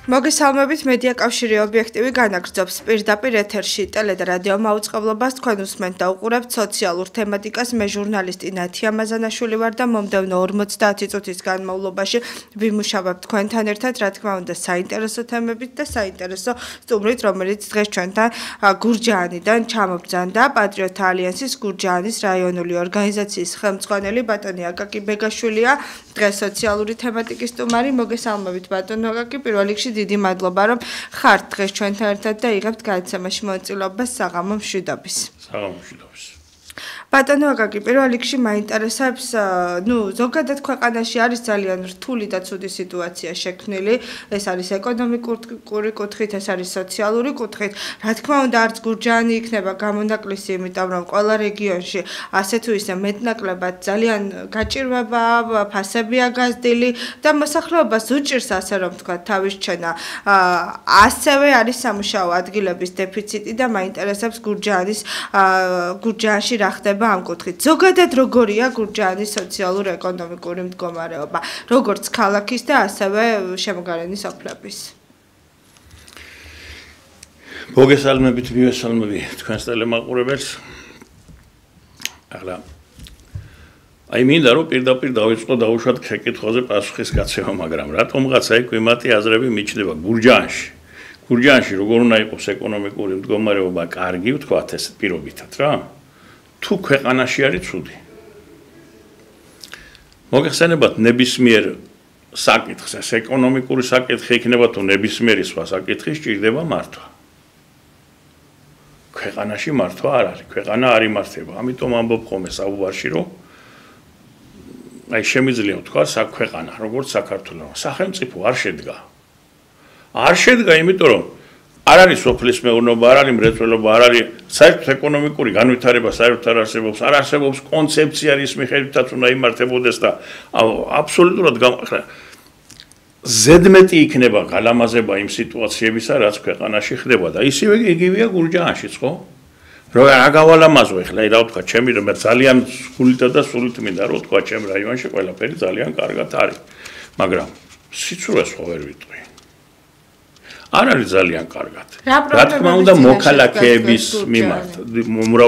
მოგესალმებით მედია კავშირი ობიექტივი განაგრძობს პირდაპირ ეთერში ტელე და რადიო მაუწყებლობას თქვენ უსმენთ და უყურებთ სოციალურ თემატიკას მე ჟურნალისტი ნათია მაზანაშვილი ვარ და მომდევნო 50 წუთის განმავლობაში ვიმუშავებ თქვენთან ერთად რა თქმა უნდა საინტერესო თემებით და საინტერესო სტუმრით რომელიც დღეს ჩვენთან გურჯაანიდან ჩამობრძანდა პატრიოტთა ალიანსის გურჯაანის რაიონული ორგანიზაციის ხელმძღვანელი ბატონი აკაკი ბეგაშვილია დღეს სოციალური თემატიკის სტუმარი მოგესალმებით ბატონო აკაკი პირველ რიგში დიდი მადლობა რომ ხართ დღეს ჩვენთან ერთად და იღებთ გადაცემაში მონაწილეობას საღამო მშვიდობის. საღამო მშვიდობის. ბატონო აკაკი პირველ რიგში მაინტერესებს ზოგადად ქვეყანაში არის ძალიან რთული და ცუდი სიტუაცია შექმნილი ეს არის ეკონომიკური კუთხით ეს არის სოციალური კუთხით რა თქმა უნდა არც გურჯაანი იქნება გამონაკლისი იმიტომ რომ ყველა რეგიონში ასე თუ ისე მეტნაკლებად ძალიან გაჭირვება ფასებია გაზრდილი და მოსახლეობას უჭირს ასე რომ თქვა თავის ჩენა ასევე არის სამუშაო ადგილების დეფიციტი და მაინტერესებს გურჯაანში რა ხდება ამ კუთხით. ზოგადად როგორია გურჯაანის სოციალურ-ეკონომიკური მდგომარეობა, როგორც ქალაქის და ასევე შემოგარენი სოფლების. მოგესალმებით, მივესალმები თქვენს ტელემაყურებელს. ახლა აი მინდა რომ პირდაპირ დავიწყო დაუშვათ შეკითხვაზე პასუხის გაცემა, მაგრამ რატომღაც აი კლიმატი აზრები მიჩნდება გურჯაანში. გურჯაანში როგორ უნდა იყოს ეკონომიკური მდგომარეობა კარგი, ვთქვათ ეს პირობითად რა? თუ ქვეყანაში არის ცუდი. მოგეხსენებათ ნებისმიერ საკითხს, ეს ეკონომიკური საკითხი იქნება თუ ნებისმიერი სხვა საკითხი სჭირდება მართვა. ქვეყანაში მართვა არ არის, ქვეყანა არ იმართება. ამიტომ ამბობ ხოლმე საუბარში რომ აი შემიძლია ვთქვა საქვეყანა, როგორც საქართველოს სახელმწიფო არ შედგა. არ შედგა, იმიტომ რომ არ არის სოფლის მეურნეობა, არ არის მრეწველობა, არ არის საერთოდ ეკონომიკური განვითარება, საერთოდ არ არსებობს, არ არსებობს კონცეფცია, რის მიხედვითაც უნდა იმართებოდეს და აბსოლუტურად ზედმეტი იქნება გალამაზება იმ სიტუაციებისა, რაც ქვეყანაში ხდება და ისევე იგივეა გურჯაანშიც, ხო? რა გავალამაზო ეხლა, რა ვთქვა, ჩემი რომ ძალიან სულით და სულით მინდა რომ ვთქვა, ჩემ რაიონში ყველაფერი ძალიან კარგად არის, მაგრამ სიცურვეს ხო ვერ ვიტყვი. არ არის ძალიან კარგად. რა თქმა უნდა მოქალაქეების მიმართ,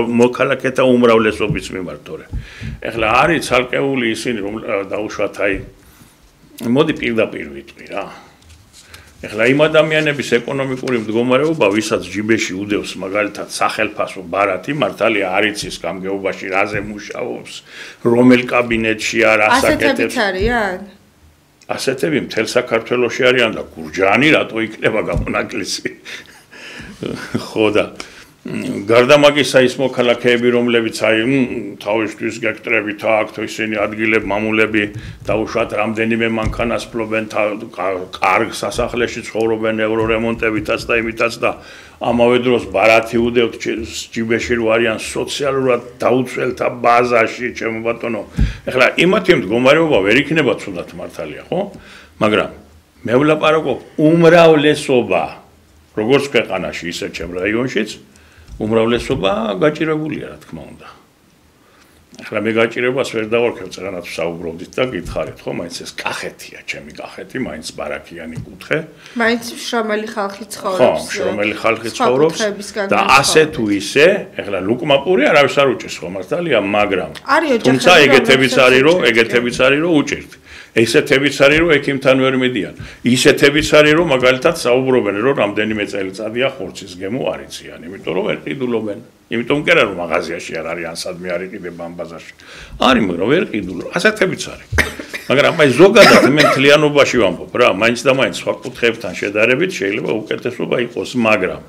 მოქალაქეთა უმრავლესობის მიმართ, თორე. ეხლა არის ცალკეული ისინი რომ დაუშვათ აი მოდი პირდაპირ ვიტყვი რა. ეხლა იმ ადამიანების ეკონომიკური მდგომარეობა, ვისაც ჯიბეში უდევს მაგალითად სახელფასო ბარათი, მართალია არ იცის გამგეობაში რაზე მუშაობს, რომელ კაბინეტში არ ასაკეთებს. ასეთებიც არიან? ასეთები მთელ საქართველოში არიან და გურჯაანი რატო იქნება გამონაკლისი? ხო და გარდა მაგისა ის მოქალაქეები რომლებიც აი თავისთვის გეკტრებით აქვთ ისინი ადგილები მამულები დაუშვათ რამდენიმე მანქანას ფლობენ კარგ სასახლეში ცხოვრობენ ევრორემონტებითაც და იმითაც და ამავე დროს ბარათი უდევთ ჯიბეში რო არიან სოციალურად დაუცველთა ბაზაში ჩემო ბატონო ეხლა იმათი მდგომარეობა ვერ იქნება ცუდად მართალია ხო მაგრამ მე ვლაპარაკობ უმრავლესობა როგორც ქვეყანაში ისე ჩემ რაიონშიც უმრავლესობა გაჭირებულია რა თქმა უნდა. ახლა მე გაჭირებას ვერ დავარქევ წეგანაც საუბრობდით და გითხარით ხო მაინც ეს კახეთია ჩემი კახეთი მაინც ბარაქიანი კუთხე. მაინც შრომელი ხალხი ცხოვრობს. ხო, შრომელი ხალხი ცხოვრობს და ასე თუ ისე, ახლა ლუკმაპური არავის არ უჭირს ხო მართალია, მაგრამ თუმცა ეგეთებიც არის რომ უჭირთ. ესეთებიც არის რომ ექიმთან ვერ მიდიან. ისეთებიც არის რომ მაგალითად საუბრობენ რომ რამდენიმე წელიწადია ხორცის გემო არ იციან, იმიტომ რომ ვერ ყიდულობენ. იმიტომ კი არა რომ მაღაზიაში არ არიან, სადმე არ იყიდება ამ ბაზარში. არის, მაგრამ ვერ ყიდულობენ. ასეთებიც არის. მაგრამ აი ზოგადად მე მთლიანობაში ვამბობ რა, მაინც და მაინც სხვა კუთხეებთან შედარებით შეიძლება უკეთესობა იყოს, მაგრამ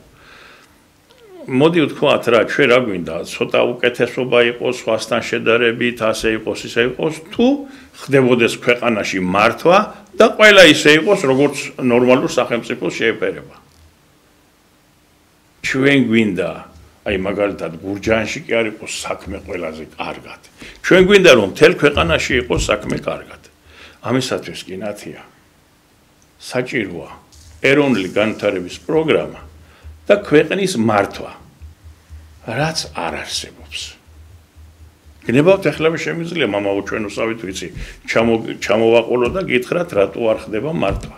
მოდი ვთქვათ რა, ჩვენ რა გვინდა, ცოტა უკეთესობა იყოს სხვასთან შედარებით, ასე იყოს, ისე იყოს, თუ ხდებოდეს ქვეყანაში მართვა და ყველა ისე იყოს, როგორც ნორმალურ სახელმწიფოს შეეფერება. ჩვენ გვინდა, აი მაგალითად გურჯაანში კი არ იყოს საქმე ყველაზე კარგად. ჩვენ გვინდა რომ მთელ ქვეყანაში იყოს საქმე კარგად. ამისათვის კი ნათია საჭიროა ეროვნული განვითარების პროგრამა და ქვეყნის მართვა, რაც არ არსებობს. გნებავთ ახლა შემიძლია მამაო ჩვენ უსავით ვიცი, ჩამოვაყოლო და გითხრათ რატო არ ხდება მართვა.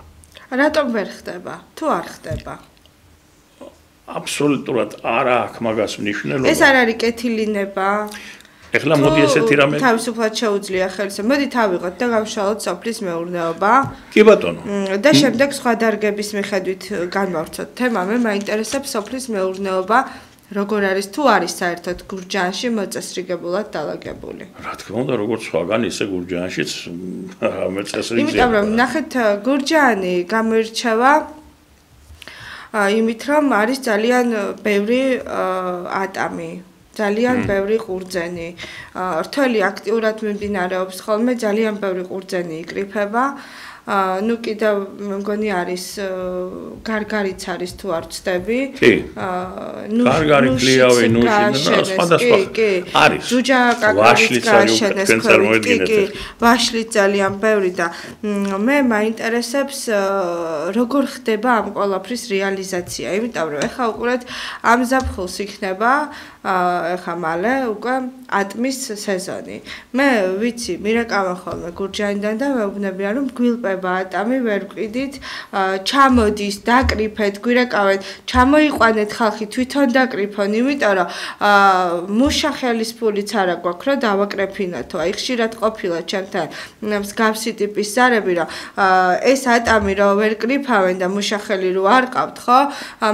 რატომ ვერ ხდება? თუ არ ხდება? აბსოლუტურად არა აქვს მაგას მნიშვნელობა. ეს არ არის კეთილინება. ეხლა მოდი ესეთი რამე თავისუფლად შეუძლია ხელს. მოდი თავიღოთ და გავშალოთ სოფლის მეურნეობა. კი ბატონო. და შემდეგ სხვა დარგების მიხედვით განვავრცოთ თემა. მე მაინტერესებს სოფლის მეურნეობა, როგორ არის თუ არის საერთოდ გურჯაანში მოწესრიგებულად დალაგებული. რა თქმა უნდა, როგორც სხვაგან, ისე გურჯაანშიც რამე წესრიგია. იმიტომ რომ ნახეთ, გურჯაანი გამოირჩევა იმით, რომ არის ძალიან ბევრი ატამი. ძალიან ბევრი ყურძენი. რთველი აქტიურად მიმდინარეობს ხოლმე, ძალიან ბევრი ყურძენი იკრიფება. ნუ კიდევ მე მგონი არის გარგარიც არის თუ არ ვცდები. კი. გარგარი კლიავი, სხვადასხვა არის. ჯუჯა კაკალიც გააშენეს ქვევით. კი, ვაშლიც ძალიან ბევრი და მე მაინტერესებს როგორ ხდება ამ ყველაფრის რეალიზაცია. იმიტომ რომ ეხლა უყურეთ ამ ზაფხულს იქნება ეხა მალე უკვე ატმის სეზონი. მე ვიცი, მირეკავენ ხოლმე გურჯაანიდან და მეუბნებიან რომ გვილპება ატამი, ვერ ვყიდით, ჩამოდის, დაკრიფეთ, გვირეკავენ, ჩამოიყვანეთ ხალხი თვითონ დაკრიფონ, იმიტომ რომ მუშა ხელის ფულიც არა გვაქვს, რომ დავაკრეფინათო. აი ხშირად ყოფილა ჩემთან მსგავსი ტიპის ზარები, რომ ეს ატამი რომ ვერ კრიფავენ და მუშა ხელი რო არ ყავთ, ხო?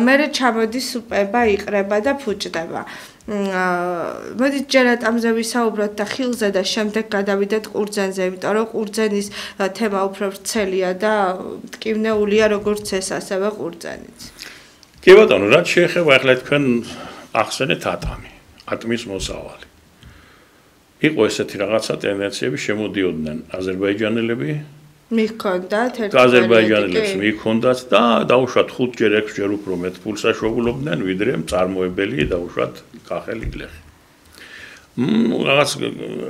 მერე ჩამოდის უპება, იყრება და ფუჭდება. მოდით ჯერ ატამზე ვისაუბროთ და ხილზე და შემდეგ გადავიდეთ ყურძენზე, იმიტომ რომ ყურძენის თემა უფრო ვრცელია და მტკივნეულია როგორც ეს, ასევე ყურძენიც. კი ბატონო, რაც შეეხება ახლა თქვენ ახსენეთ ატამი, ატმის მოსავალი. იყო ესეთი რაღაცა ტენდენციები, შემოდიოდნენ აზერბაიჯანელები მიქონდათ აზერბაიჯანელებს მიქონდათ და დაუშვათ 5-ჯერ 6-ჯერ უფრო მეტ ფულს აშუქებდნენ, ვიდრე მწარმოებელი დაუშვათ კახელი გლეხი. რაღაც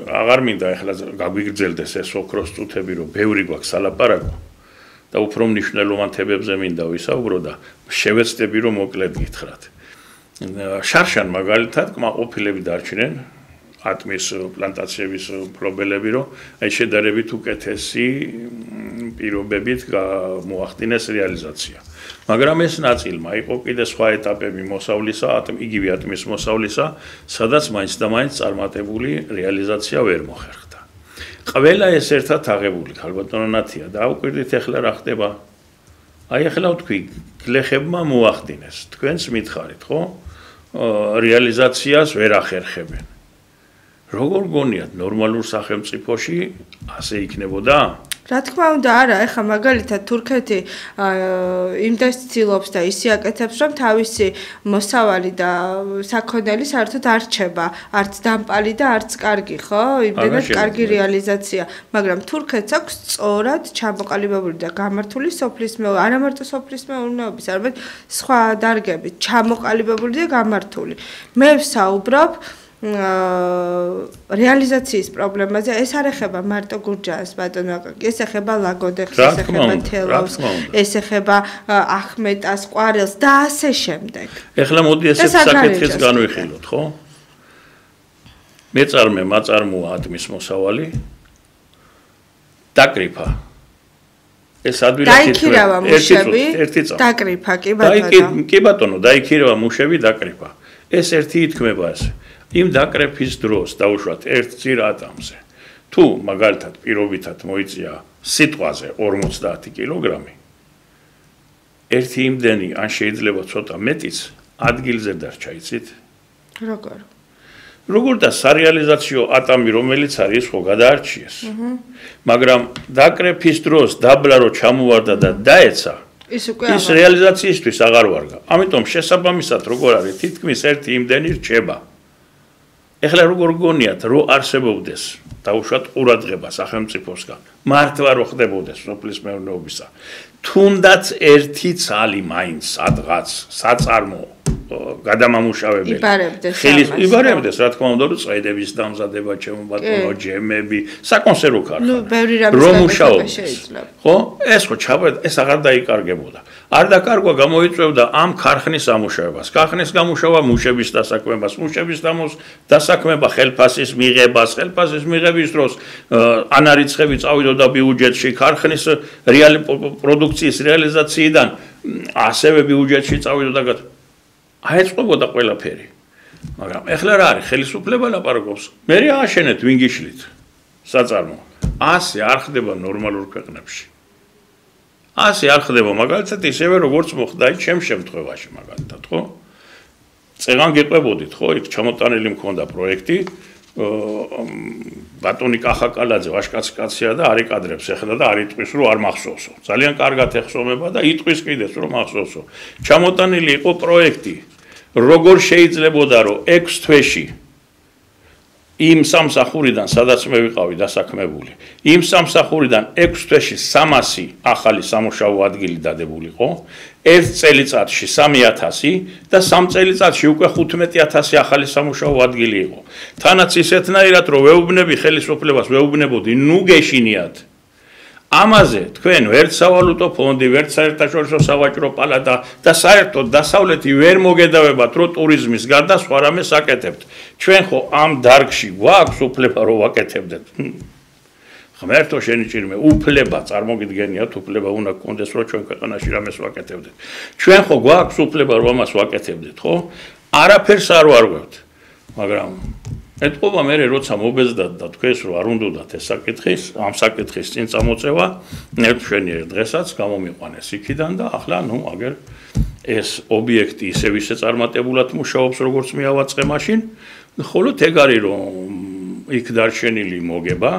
აღარ მინდა ახლა გაგვიგრძელდეს ეს ოქროს წუთები, რომ ბევრი გვაქვს ალაპარაკო და უფრო მნიშვნელოვან თემებზე მინდა ვისაუბრო და შევეცდები რომ მოკლედ გითხრათ. შარშან მაგალითად კმაყოფილები დარჩნენ ატმის პლანტაციების მფლობელები, რომ აი შედარებით უკეთესი პირობებით მოახდინეს რეალიზაცია. მაგრამ ეს ნაწილმა იყო კიდე სხვა ეტაპები მოსავლისა, იგივე ატმის მოსავლისა, სადაც მაინც და მაინც წარმატებული რეალიზაცია ვერ მოხერხდა. ყველა ეს ერთად აღებული ქალბატონო ნათია და აუკვირდით ახლა რა ხდება? აი ახლა ვთქვი, გლეხებმა მოახდინეს, თქვენს მითხარით, ხო? რეალიზაციას ვერ ახერხებენ. როგორ გონიათ ნორმალურ სახელმწიფოში ასე იქნებოდა? რა თქმა უნდა, არა, ეხა მაგალითად თურქეთი იმდენს ცდილობს და ისე აკეთებს, რომ თავისი მოსავალი და საქონელი საერთოდ არ რჩება, არც დამპალი და არც კარგი, ხო? იმდენად კარგი რეალიზაცია, მაგრამ თურქეთს აქვს სწორად ჩამოყალიბებული და გამართული სოფლის მეურნეობა, არა მარტო სოფლის მეურნეობის, არამედ სხვა დარგებით ჩამოყალიბებული და გამართული. მე ვსაუბრობ რეალიზაციის პრობლემაზე. ეს არ ეხება მარტო გურჯაანს, ბატონო, ეს ეხება ლაგოდეხს, ეს ეხება თელავს, ეს ეხება ახმეტას, ყვარელს და ასე შემდეგ. ეხლა მოდი ესეთ საკითხებს განვიხილოთ, ხო? მეწარმე მაწარმოა ატმის მოსავალი დაკრიფა. ეს ადვილად დაიქირავა მუშები, დაკრიფა, კი ბატონო. კი ბატონო, დაიქირავა მუშები, დაკრიფა. ეს ერთი ითქმება ასე. იმ დაკრეფის დროს დაუშვათ ერთ წირ ატამზე. თუ მაგალითად პირობითად მოიწია სიტყვაზე 50 კილოგრამი, ერთი იმდენი ან შეიძლება ცოტა მეტიც ადგილზე დარჩა, იცით? როგორ? როგორ და სარეალიზაციო ატამი რომელიც არის, ხო გადაარჩიეს. მაგრამ დაკრეფის დროს დაბლა რო ჩამოვარდა და დაეცა, ის რეალიზაციისთვის აღარ ვარგა. ამიტომ შესაბამისად როგორ არის, თითქმის ერთი იმდენი რჩება. ეხლა როგორ გონიათ, რო არსებობდეს დაუშვათ ყურადღება სახელმწიფოსგან, მართლა რო ხდებოდეს სოფლის მეურნეობისა, თუნდაც ერთი ცალი მაინც სადღაც საწარმოო გადამამუშავებელი. იბარებდეს, რა თქმა უნდა, წვედების დამზადება, ჩემო ბატონო, ჯემები, საკონსერვო ქარხანა. რომ მუშაობს. ხო? ეს ხო ჩაბედ, ეს აღარ დაიკარგებოდა. არ დაკარგვა გამოიწვევდა ამ ქარხნის ამუშავებას. ქარხნის გამუშავა მუშების დასაქმებას, მუშების დასაქმება ხელფასის მიღებას, ხელფასის მიღების დროს ანარიცხები წავიდოდა ბიუჯეტში, ქარხნის პროდუქციის რეალიზაციიდან ასევე ბიუჯეტში წავიდოდა. აეწყობოდა ყველაფერი. მაგრამ ეხლა რა არის? ხელისუფლება ლაპარაკობს. მე ააშენეთ ვინ გიშლით საწარმო. ასე არ ხდება ნორმალურ ქვეყნებში. ასე არ ხდება მაგალითად ისევე როგორც მოხდა ჩემ შემთხვევაში მაგალითად, ხო? წეგან გეყვებოდით, ხო? იქ ჩამოტანილი მქონდა პროექტი, ბატონი კახაკალაძე ვაშკაცკაცია და არ იკადრებს ეხლა და არ იტყვის რომ არ მახსოვსო. ძალიან კარგად ეხსოვება და იტყვის კიდეც რომ მახსოვსო. ჩამოტანილი იყო პროექტი, როგორ შეიძლებოდა რომ 6 თვეში იმ სამსახურიდან, სადაც მე ვიყავი დასაქმებული, იმ სამსახურიდან 6 თვეში 300 ახალი სამუშაო ადგილი დადებულიყო, 1 წელიწადში 3000 და 3 წელიწადში უკვე 15000 ახალი სამუშაო ადგილი იყო. თანაც ისეთნაირად რომ ვეუბნები ხელისუფლებას, ვეუბნებოდი, ნუ გეშინიათ. ამაზე თქვენ ვერც სავალუტო ფონდი, ვერც საერთაშორისო სავაჭრო პალატა და საერთოდ დასავლეთი ვერ მოგედავებათ, რომ ტურიზმის გარდა სხვა რამეს აკეთებთ. ჩვენ ხო ამ დარგში გვაქვს უფლება რომ ვაკეთებდეთ. ღმერთო შენი ჭირმე, უფლება წარმოგიდგენიათ, უფლება უნდა გქონდეს რომ ჩვენ ქვეყანაში რამეს ვაკეთებდეთ. ჩვენ ხო გვაქვს უფლება რომ ამას ვაკეთებდეთ, ხო? არაფერს არ ვარღვევთ. მაგრამ ეთყობა მე როცა მობეზდათ და თქვენს რომ არ უნდათ ეს საკითხის, ამ საკითხის წინ წამოწევა, ერთშვენიერ დღესაც გამომიყვანეს იქიდან და ახლა ნუ აგერ ეს ობიექტი ისევ ისე წარმატებულად მუშაობს როგორც მე ავაწყე მაშინ, ხოლო ეგ არის რომ იქ დარჩენილი მოგება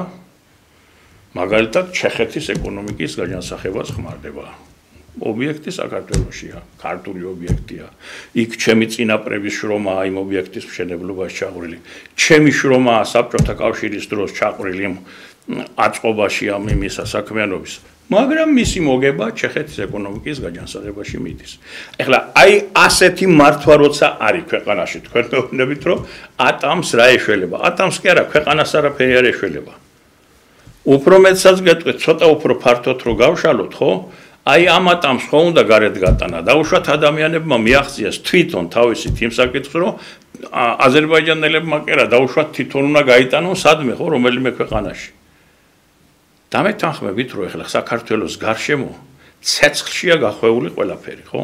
მაგალითად ჩეხეთის ეკონომიკის გაჯანსაღებას ხმარდება. ობიექტი საქართველოშია, ქართული ობიექტია. იქ ჩემი წინაპრების შრომაა იმ ობიექტის მშენებლობაში ჩაყრილი. ჩემი შრომაა საბჭოთა კავშირის დროს ჩაყრილი აწყობაში ამ იმისა საქმიანობის. მაგრამ მისი მოგება ჩეხეთის ეკონომიკის გაჯანსაღებაში მიდის. ეხლა აი ასეთი მართვა როცა არის ქვეყანაში, თქვენ მეუბნებით რომ ატამს რა ეშველება. ატამს კი არა, ქვეყანას არაფერი არ ეშველება. უფრო მეტსაც გეტყვით, ცოტა უფრო ფართოდ რო გავშალოთ, ხო? აი ამ ატამს ხო უნდა გარეთ გატანა. დაუშვათ ადამიანებმა მიაღწიეს თვითონ თავისით იმ საკითხს, რომ აზერბაიჯანელებმა კი არა, დაუშვათ თვითონ უნდა გაიტანონ სადმე ხო რომელიმე ქვეყანაში. დამეთანხმებით რომ ეხლა საქართველოს გარშემო ცეცხლშია გახვეული ყველაფერი, ხო?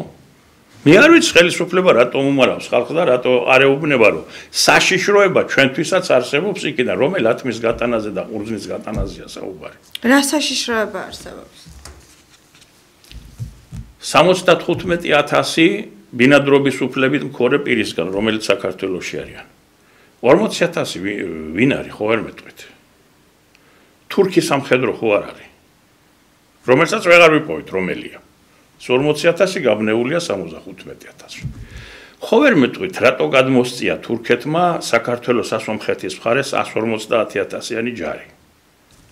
მე არ ვიცი ხელისუფლება რატომ უმარავს ხალხს და რატო არ ეუბნება რომ საშიშროება ჩვენთვისაც არსებობს იქიდან რომელ ათმის გატანაზე და ყურძნის გატანაზეა საუბარი. რა საშიშროება არსებობს? 75000 ბინადრობის უფლებით მქონე პირისგან, რომელიც საქართველოში არიან. 40000 ვინ არის, ხო ვერ მეტყვით? თურქი სამხედრო ხო არ არის? რომელსაც ვეღარ ვიპოვით რომელია. 40000 გაბნეულია 75000. ხო ვერ მეტყვით, რატო გადმოსწია თურქეთმა საქართველოს ასომხეთის მხარეს 150000-იანი ჯარი?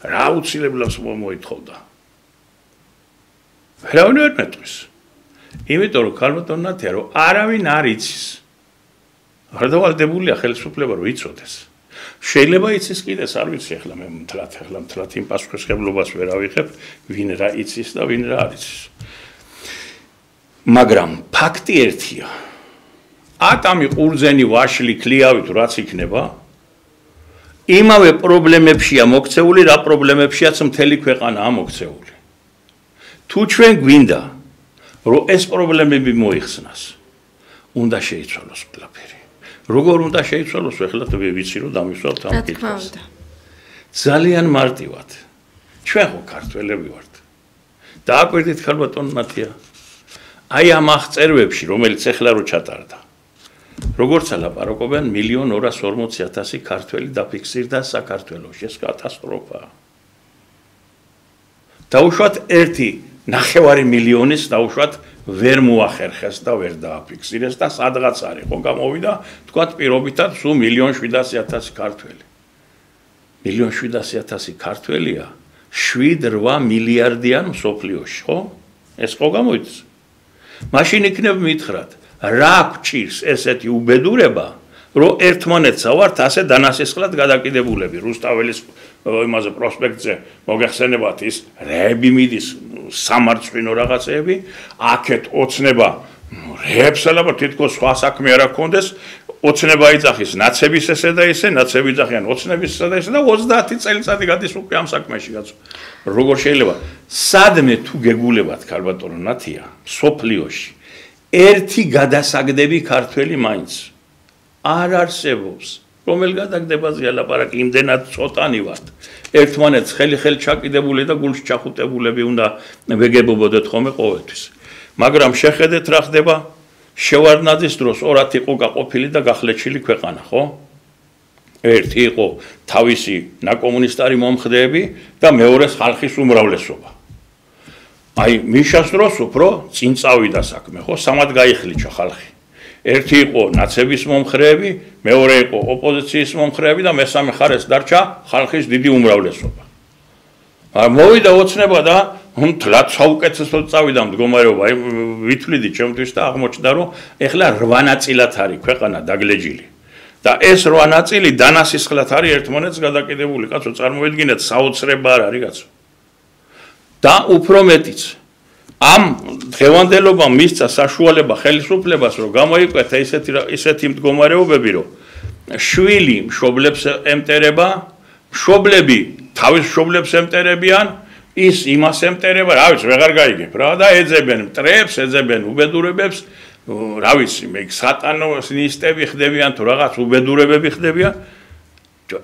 რა უცილებლად მოითხოვდა? ვერავინ ვერ მეტყვის. იმიტომ რომ ქალბატონ ნათია რომ არავინ არ იცის. არ დავალდებულია ხელისუფლება რომ იცოდეს. შეიძლება იცის კიდეს, არ ვიცი ახლა მე მთლად იმ პასუხისმგებლობას ვერ ავიღებ, ვინ რა იცის და ვინ რა არ იცის. მაგრამ ფაქტი ერთია. ატამი, ყურძენი, ვაშლი, ქლიავი თუ რაც იქნება, იმავე პრობლემებშია მოქცეული, რა პრობლემებშიაც მთელი ქვეყანაა მოქცეული. თუ ჩვენ გვინდა რომ ეს პრობლემები მოიხსნას, უნდა შეიცვალოს ყველაფერი. როგორ უნდა შეიცვალოს, ეხლა ვიცი რომ დამისვავთ ამ კითხვას. ძალიან მარტივად. ჩვენ ხო ქართველები ვართ. დააკვირდით ქალბატონ ნათია. აი ამ აღწერვებში, რომელიც ეხლა რო ჩატარდა. როგორც ლაპარაკობენ 1.240.000 ქართველი დაფიქსირდა საქართველოში, ეს კატასტროფაა. დაუშვათ 1.5 მილიონის დაუშვათ ვერ მოახერხეს და ვერ დააფიქსირეს და სადღაც არის ხო გამოვიდა თქვათ პირობითად სულ 1.700.000 ქართველი. 1.700.000 ქართველია 7-8 მილიარდიან მსოფლიოში, ხო? ეს ხო გამოიწს? მაშინ იქნებ მითხრათ, რა გვჭირს ესეთი უბედურება, რომ ერთმანეთსა ვართ ასე დანასისხლად გადაკიდებულები. რუსთაველის იმაზე პროსპექტზე მოგეხსენებათ ის რეები მიდის სამარცხვინო რაღაცეები, აქეთ ოცნება რეებს ელაპარაკა თითქოს სხვა საქმე არ აქონდეს, ოცნება იწახის ნაცების ესე და ისე, ნაცები იძახიან ოცნების ესა და ისე და 30 წელიწადი გადის უკვე ამ საქმეში კაცო. როგორ შეიძლება სადმე თუ გეგულებათ ქალბატონო ნათია, სოფლიოში ერთი გადასაგდები ქართველი მაინც არ არსებობს. რომელ გადაგდებაზეა ლაპარაკი, იმდენად ცოტანი ვართ. ერთმანეთს ხელი ჩაკიდებული და გულში ჩახუტებულები უნდა ვეგებობოდეთ ხოლმე ყოველთვის. მაგრამ შეხედეთ რა ხდება, შევარდნაძის დროს ორად იყო გაყოფილი და გახლეჩილი ქვეყანა, ხო? ერთი იყო თავისი ნაკომუნისტარი მომხრეები და მეორეს ხალხის უმრავლესობა. აი, მიშას დროს უფრო წინ წავიდა საქმე, ხო? სამად გაიხლიჩა ხალხი. ერთი იყო ნაცების მომხრეები, მეორე იყო ოპოზიციის მომხრეები და მესამე ხარეს დარჩა ხალხის დიდი უმრავლესობა. მოვიდა ოცნება და თლაც საუკეთესოდ წავიდა მდგომარეობა, ვითვლიდი ჩემთვის და აღმოჩნდა, რომ ეხლა 8 ნაწილად არის ქვეყანა დაგლეჯილი. და ეს 8 ნაწილი დანასისხლად არის ერთმანეთს გადაკიდებული, კაცო, წარმოიდგინეთ, საოცრება არ არის, კაცო. და უფრო მეტიც ამ დღევანდელობამ მისცა საშუალება ხელისუფლებას, რომ გამოიკვეთა ისეთი მდგომარეობები, რომ შვილი მშობლებს ემტერება, მშობლები თავის მშობლებს ემტერებიან, ის იმას ემტერება, რა ვიცი, ვეღარ გაიგებ რა და ეძებენ მტრებს, ეძებენ უბედურებებს, რა ვიცი, მე სატანისტები ხდებიან თუ რაღაც უბედურებები ხდებიან.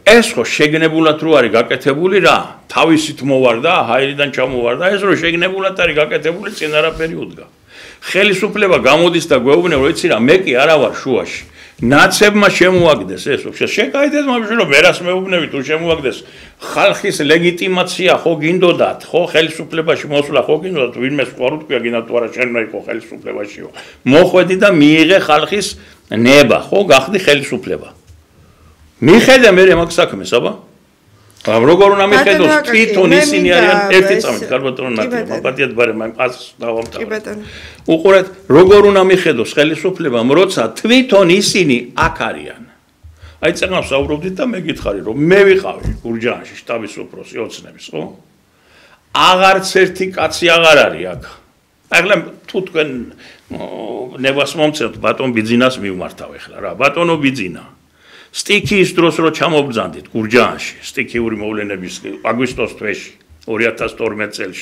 ეს ხო შეგნებულად რო არის გაკეთებული რა, თავისით მოვარდა, ჰაერიდან ჩამოვარდა, ეს რო შეგნებულად არის გაკეთებული, წინ არაფერი უდგა. ხელისუფლება გამოდის და გვეუბნება, რომ იცი რა, მე კი არა ვარ შუაში. ნაცებმა შემოაგდეს ეს, შეკაიდეთ მაშინ რომ ვერას მეუბნები თუ შემოაგდეს ხალხის ლეგიტიმაცია ხო გინდოდათ, ხო ხელისუფლებაში მოსვლა ხო გინდოდათ, ვინმე სხვა რო თქვია გინდა თუ არა შენმა იყო ხელისუფლებაშიო. მოხვედი და მიიღე ხალხის ნება, ხო გახდი ხელისუფლება. მიხედე მე მაგ საქმეს, აბა? როგორ უნდა მიხედოს თვითონ ისინი არიან ერთი წამით, ქალბატონო ნათია, მაპატიეთ ბარე, მე პასს დავამთავრე. უყურეთ, როგორ უნდა მიხედოს ხელისუფლებამ, როცა თვითონ ისინი აქ არიან. აი წერნავს საუბრობდით და მე გითხარი, რომ მე ვიყავი გურჯაანში შტაბის უფროსი ოცნების, ხო? აღარც ერთი კაცი აღარ არის აქ. ახლა თუ თქვენ ნებას მომცემთ ბატონ ბიძინას მივმართავ ახლა რა, ბატონო ბიძინა. სტიქიის დროს რო ჩამობძანდით გურჯაანში, სტიქიური მოვლენების აგვისტოს თვეში 2012 წელს.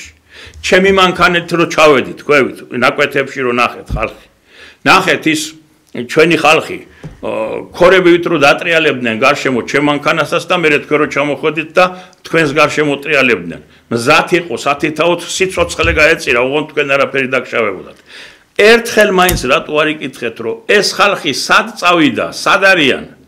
ჩემი მანქანით რო ჩავედით, ხვევით, ნაკვეთებში რო ნახეთ ხალხი. ნახეთ ის ჩვენი ხალხი ქორებით რო დატრიალებდნენ გარშემო ჩემ მანქანასაც და მე თქვენ რო ჩამოხვედით და თქვენს გარშემო ტრიალებდნენ. მზად იყო სათითაოდ სიცოცხლე გაეწირა, ოღონდ თქვენ არაფერი დაგშავებოდათ. ერთხელ მაინც რატო არ იკითხეთ, რომ ეს ხალხი სად წავიდა, სად არიან?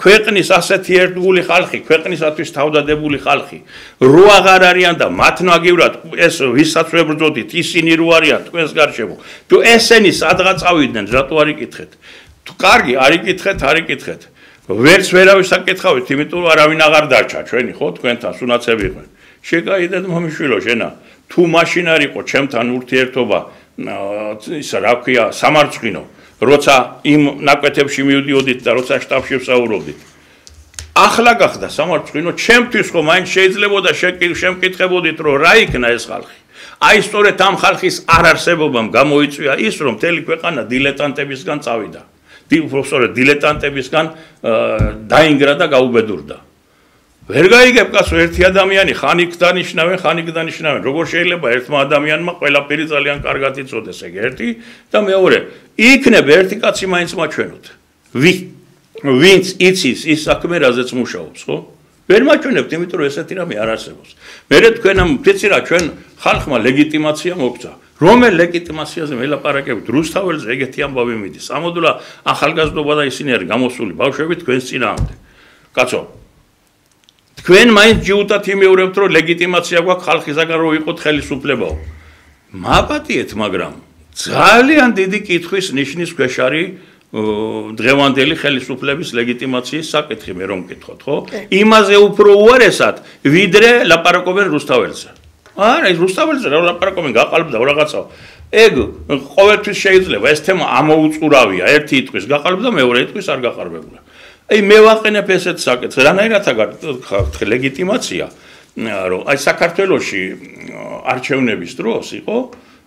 ქვეყნის ასეთი ერთგული ხალხი, ქვეყნისათვის თავდადებული ხალხი, რო აღარ არიან და მათ ნაგივრად ეს ვისაც ვებრძოდით, ისინი რო არიან თქვენს გარშემო. თუ ესენი სადღაც წავიდნენ, რატო არ იკითხეთ? თუ კარგი, არ იკითხეთ, არ იკითხეთ. ვერც ვერავის აკითხავით, იმიტომ რომ არავინ აღარ დარჩა ჩვენი, ხო, თქვენთან სუნაცები იყვნენ. შეკაიდეთ მომიშვილო შენა, თუ მაშინ არ იყო ჩემთან ურთიერთობა, ისა რა ქვია, სამარცხვინო როცა იმ ნაკვეთებში მივდიოდით და როცა შტაბში ვსაუბრობდით. ახლა გახდა სამარცხვინო, ჩემთვის ხო მაინც შეიძლებოდა შემკითხებოდით, რომ რა იქნა ეს ხალხი. აი სწორედ ამ ხალხის არარსებობამ გამოიწვია ის, რომ მთელი ქვეყანა დილეტანტებისგან წავიდა. უბრალოდ დილეტანტებისგან დაინგრა და გაუბედურდა. ვერ გაიგებ კაცო, ერთი ადამიანი ხან იქ დანიშნავენ, ხან იქ დანიშნავენ. როგორ შეიძლება ერთმა ადამიანმა ყველაფერი ძალიან კარგად იცოდეს, ეგ ერთი და მეორე, იქნება ერთი კაცი მაინც მაჩვენოთ. ვინც იცის ის საქმე, რაზეც მუშაობს, ხო? ვერ მაჩვენებთ, იმიტომ რომ ესეთი რამე არ არსებობს. მერე თქვენამ ვიცი რა, ჩვენ ხალხმა ლეგიტიმაცია მოგცა. რომელ ლეგიტიმაციაზე მელაპარაკებით? რუსთაველზე ეგეთი ამბავი მიდის. ამოდულა ახალგაზრდობა და ისინი არის გამოსული ბავშვები თქვენს წინააღმდეგ. კაცო, თქვენ მაინც ჯიუტად იმეორებთ, რომ ლეგიტიმაცია გვაქვს ხალხისაგან, რომ ვიყოთ ხელისუფლებაო. მაპატიეთ, მაგრამ ძალიან დიდი კითხვის ნიშნის ქვეშ არის დღევანდელი ხელისუფლების ლეგიტიმაციის საკითხი, მე რომ მკითხოთ, ხო? იმაზე უფრო უარესად, ვიდრე ლაპარაკობენ რუსთაველზე. არა, ის რუსთაველზე რა ლაპარაკობენ, გაყალბდა რაღაცა. ეგ ყოველთვის შეიძლება ეს თემა ამოუწურავია, ერთი იტყვის გაყალბ და მეორე იტყვის არ გაყალბებულა. აი მე ვაყენებ ესეთ საკითხს, რანაირად აგარ ლეგიტიმაცია, რომ აი საქართველოში არჩევნების დროს იყო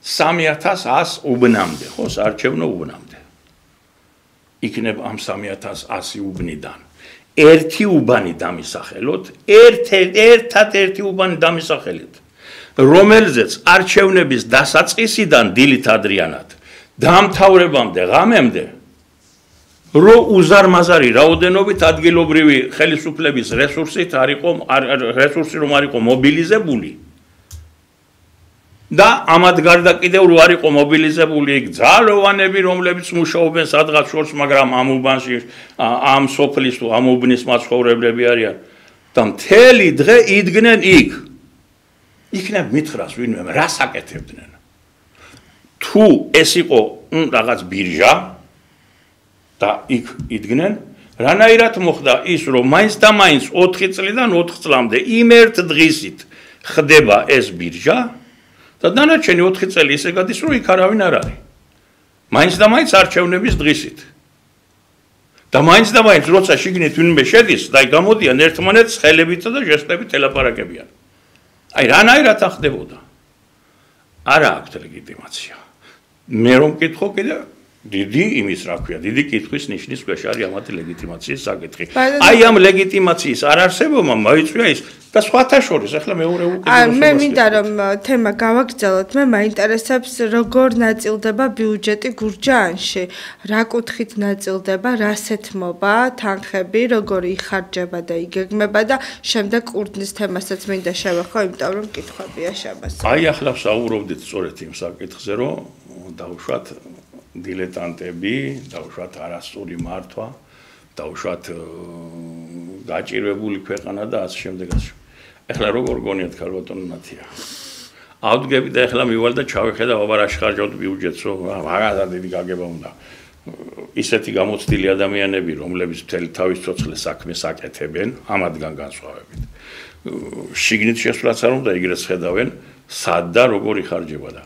3100 უბნამდე, ხო, საარჩევნო უბნამდე. იქნებ ამ 3100 უბნიდან ერთი უბანი დამისახელოთ, ერთად-ერთი უბანი დამისახელეთ, რომელზეც არჩევნების დასაწყისიდან დილით ადრიანად დამთავრებამდე ღამემდე რო უზარმაზარი რაოდენობით ადგილობრივი ხელისუფლების რესურსით რომ არ იყო მობილიზებული და ამად გარდა კიდევ რო არ იყო მობილიზებული იქ ძალოვანები, რომლებიც მუშაობენ სადღაც შორს, მაგრამ ამ უბანში, ამ სოფლის თუ ამ უბნის მაცხოვრებლები არიან და მთელი დღე იდგნენ იქ. იქნებ მითხრას ვინმე, რას აკეთებდნენ? თუ ეს იყო რაღაც ბირჟა და იქ იდგნენ, რანაირად მოხდა ის, რომ მაინც და მაინც 4 წლიდან 4 წლამდე იმ ერთ დღისით ხდება ეს ბირჟა და დანარჩენი 4 წელი ისე გადის, რომ იქ არავინ არ არის. მაინც და მაინც არჩევნების დღისით. და მაინც და მაინც როცა შიგნით ვინმე შედის და გამოდიან ერთმანეთს ხელებით და ჟესტებით ელაპარაკებიან. აი რანაირად ახდებოდა? არა აქვს ლეგიტიმაცია. მე რომ მკითხო კიდე დიდი იმის რა ქვია, დიდი კითხვის ნიშნის ქვეშ არის ამათი ლეგიტიმაციის საკითხი. აი ამ ლეგიტიმაციის არ არსებობა მოიწვია ის და სხვათა შორის ახლა მეორე უკიდურესობას. მე მინდა რომ თემა გავაგრძელოთ, მე მაინტერესებს როგორ ნაწილდება ბიუჯეტი გურჯაანში, რა კუთხით ნაწილდება, რა სეთმობა, თანხები, როგორ იხარჯება და იგეგმება და შემდეგ კურდნის თემასაც მინდა შევეხო, იმიტომ რომ კითხვებია შაბას. აი ახლა ვსაუბრობდით სწორედ იმ საკითხზე, რომ დავუშვათ დილეტანტები, დავუშვათ არასწორი მართვა, დავუშვათ გაჭირვებული ქვეყანა და ასე შემდეგ. ეხლა როგორ გონიათ ქალბატონო ნათია? ავდგები და ეხლა მივალ და ჩავეხედა აბა რა შეხარჯავთ ბიუჯეტს, რომ რაღაცა დიდი გაგება უნდა. ისეთი გამოცდილი ადამიანები, რომლებიც მთელი თავის ცოცხლე საქმეს აკეთებენ, ამათგან განსხვავებით. შიგნით შესვლაც არ უნდა იგრეც ხედავენ, სად და როგორ იხარჯება და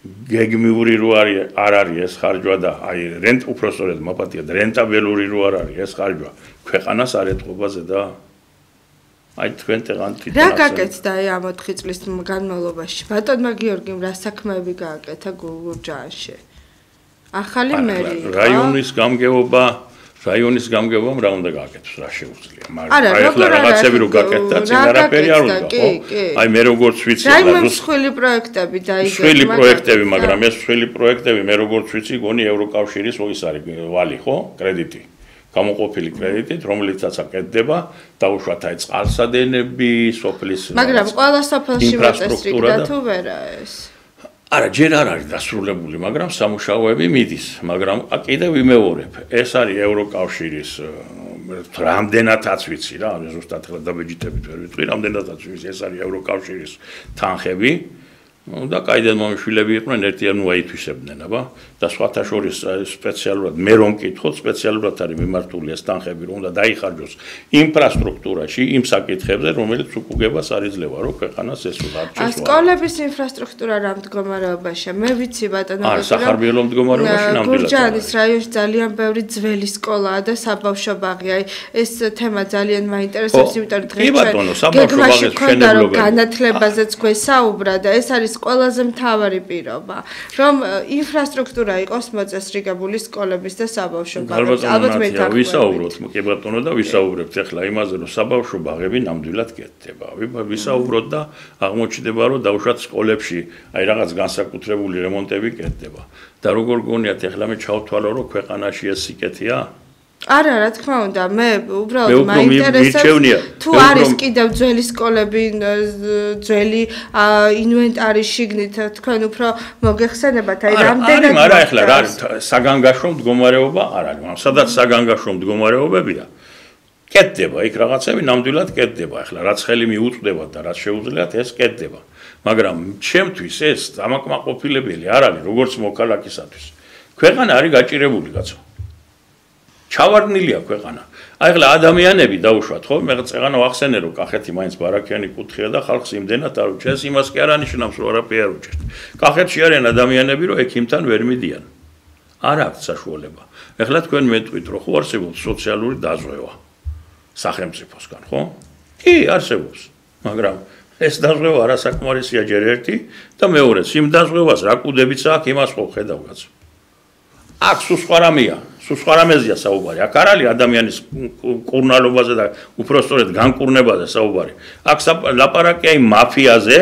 გეგმიური რო არ არის ეს ხარჯვა და აი უпроსტորედ მაპატიად რენტაბელური რო არ არის ეს ხარჯვა ქვეყანას არ ეთყობაზე და აი თქვენ ტეღანტი რა გაკეთდა აი ამ 4 წლის განმავლობაში ბატონმა გიორგიმ რა საქმეები გააკეთა გურჯაანში ახალი მერი რაიონის გამგეობამ რა უნდა გააკეთოს რა შეუძლია მაგრამ აი ახლა რაღაცები რო გაკეთდა წინ არაფერი არ უნდა ხო აი მე როგორც ვიცი რა მსხვილი პროექტები დაიგეგმა მსხვილი პროექტები მაგრამ ეს მსხვილი პროექტები მე როგორც ვიცი გონი ევროკავშირის ის არის ვალი ხო კრედიტი გამოყოფილი კრედიტით რომლითაც აკეთდება დაუშვათ აი წყალსადენები სოფლის მაგრამ ყველა სოფელში მოწესრიგდა თუ ვერა ეს არა ჯერ არ არის დასრულებული, მაგრამ სამუშაოები მიდის, მაგრამ კიდევ ვიმეორებ, ეს არის ევროკავშირის რამდენადაც ვიცი რა, ზუსტად ახლა დაბეჯიტებით ვერ ვიტყვი, რამდენადაც ვიცი, ეს არის ევროკავშირის თანხები და კაიდან მომშვილები იყვნენ ერთიანი აითვისებდნენ, აბა და სხვათა შორის სპეციალურად მე რომ მკითხოთ, სპეციალურად არის მიმართული ეს თანხები, რომ უნდა დაიხარჯოს ინფრასტრუქტურაში, იმ საკითხებზე, რომელიც უკუგებას არ იძლევა, რომ ქვეყანას ეს უარჩევს. სკოლების ინფრასტრუქტურა რა მდგომარეობაშია? მე ვიცი ბატონო, არ სახარბიელო მდგომარეობაში ნამდვილად. გურჯაანის რაიონში ძალიან ბევრი ძველი სკოლაა და საბავშვო ბაღი. აი ეს თემა ძალიან მაინტერესებს, იმიტომ რომ დღეს გეგმაში ქონდა რომ განათლებაზეც გვესაუბრა და ეს არის ყველაზე მთავარი პირობა, რომ ინფრასტრუქტურა იყოს მოწესრიგებული სკოლების და საბავშვო ბაღების. ალბათ მე თვითონ ვისაუბროთ, კი ბატონო და ვისაუბრებთ ახლა იმაზე, რომ საბავშვო ბაღები ნამდვილად კეთდება. ვისაუბროთ და აღმოჩნდება, რომ დაუშვათ სკოლებში აი რაღაც განსაკუთრებული რემონტები კეთდება. და როგორ გონიათ ახლა მე ჩავთვალო, რომ ქვეყანაში ეს სიკეთეა? არა, რა თქმა უნდა, მე უბრალოდ მაინტერესებს თუ არის კიდევ ძველი სკოლები, ძველი ინვენტარი შიგნით, თქვენ უფრო მოგეხსენებათ, აი რამდენად არა, ახლა რა საგანგაშო მდგომარეობა არ არის, სადაც საგანგაშო მდგომარეობებია. კეთდება, იქ რაღაცები ნამდვილად კეთდება, ახლა რაც ხელი მიუწვდება და რაც შეუძლიათ ეს კეთდება. მაგრამ ჩემთვის ეს დამაკმაყოფილებელი არ არის, როგორც მოქალაქისათვის. ქვეყანა არის გაჭირებული, კაცო. ჩავარდნილია ქვეყანა. აი ახლა ადამიანები დაუშვათ, ხო? მე წეღანა ვახსენე რომ კახეთი მაინც ბარაკიანი კუთხეა და ხალხს იმდენად არ უჭერს, იმას კი არ ანიშნავს რომ არაფერი არ უჭერს. კახეთში არიან ადამიანები რომ ექიმთან ვერ მიდიან. არ აქვს საშუალება. ახლა თქვენ მეტყვით რომ ხო არსებობს სოციალური დაზღვევა სახელმწიფოსგან, ხო? კი, არსებობს. მაგრამ ეს დაზღვევა არასაკმარისია ჯერ ერთი და მეორეც იმ დაზღვევას რა კუდებიც აქვს იმას ხო ხედავ კაცო. აქ სუსხარამია, სუსხარამეზია საუბარი. აქ არ არის ადამიანის კურნალობაზე და უпростоრედ განკურნებაზე საუბარი. აქ ლაპარაკია იმ მაფიაზე,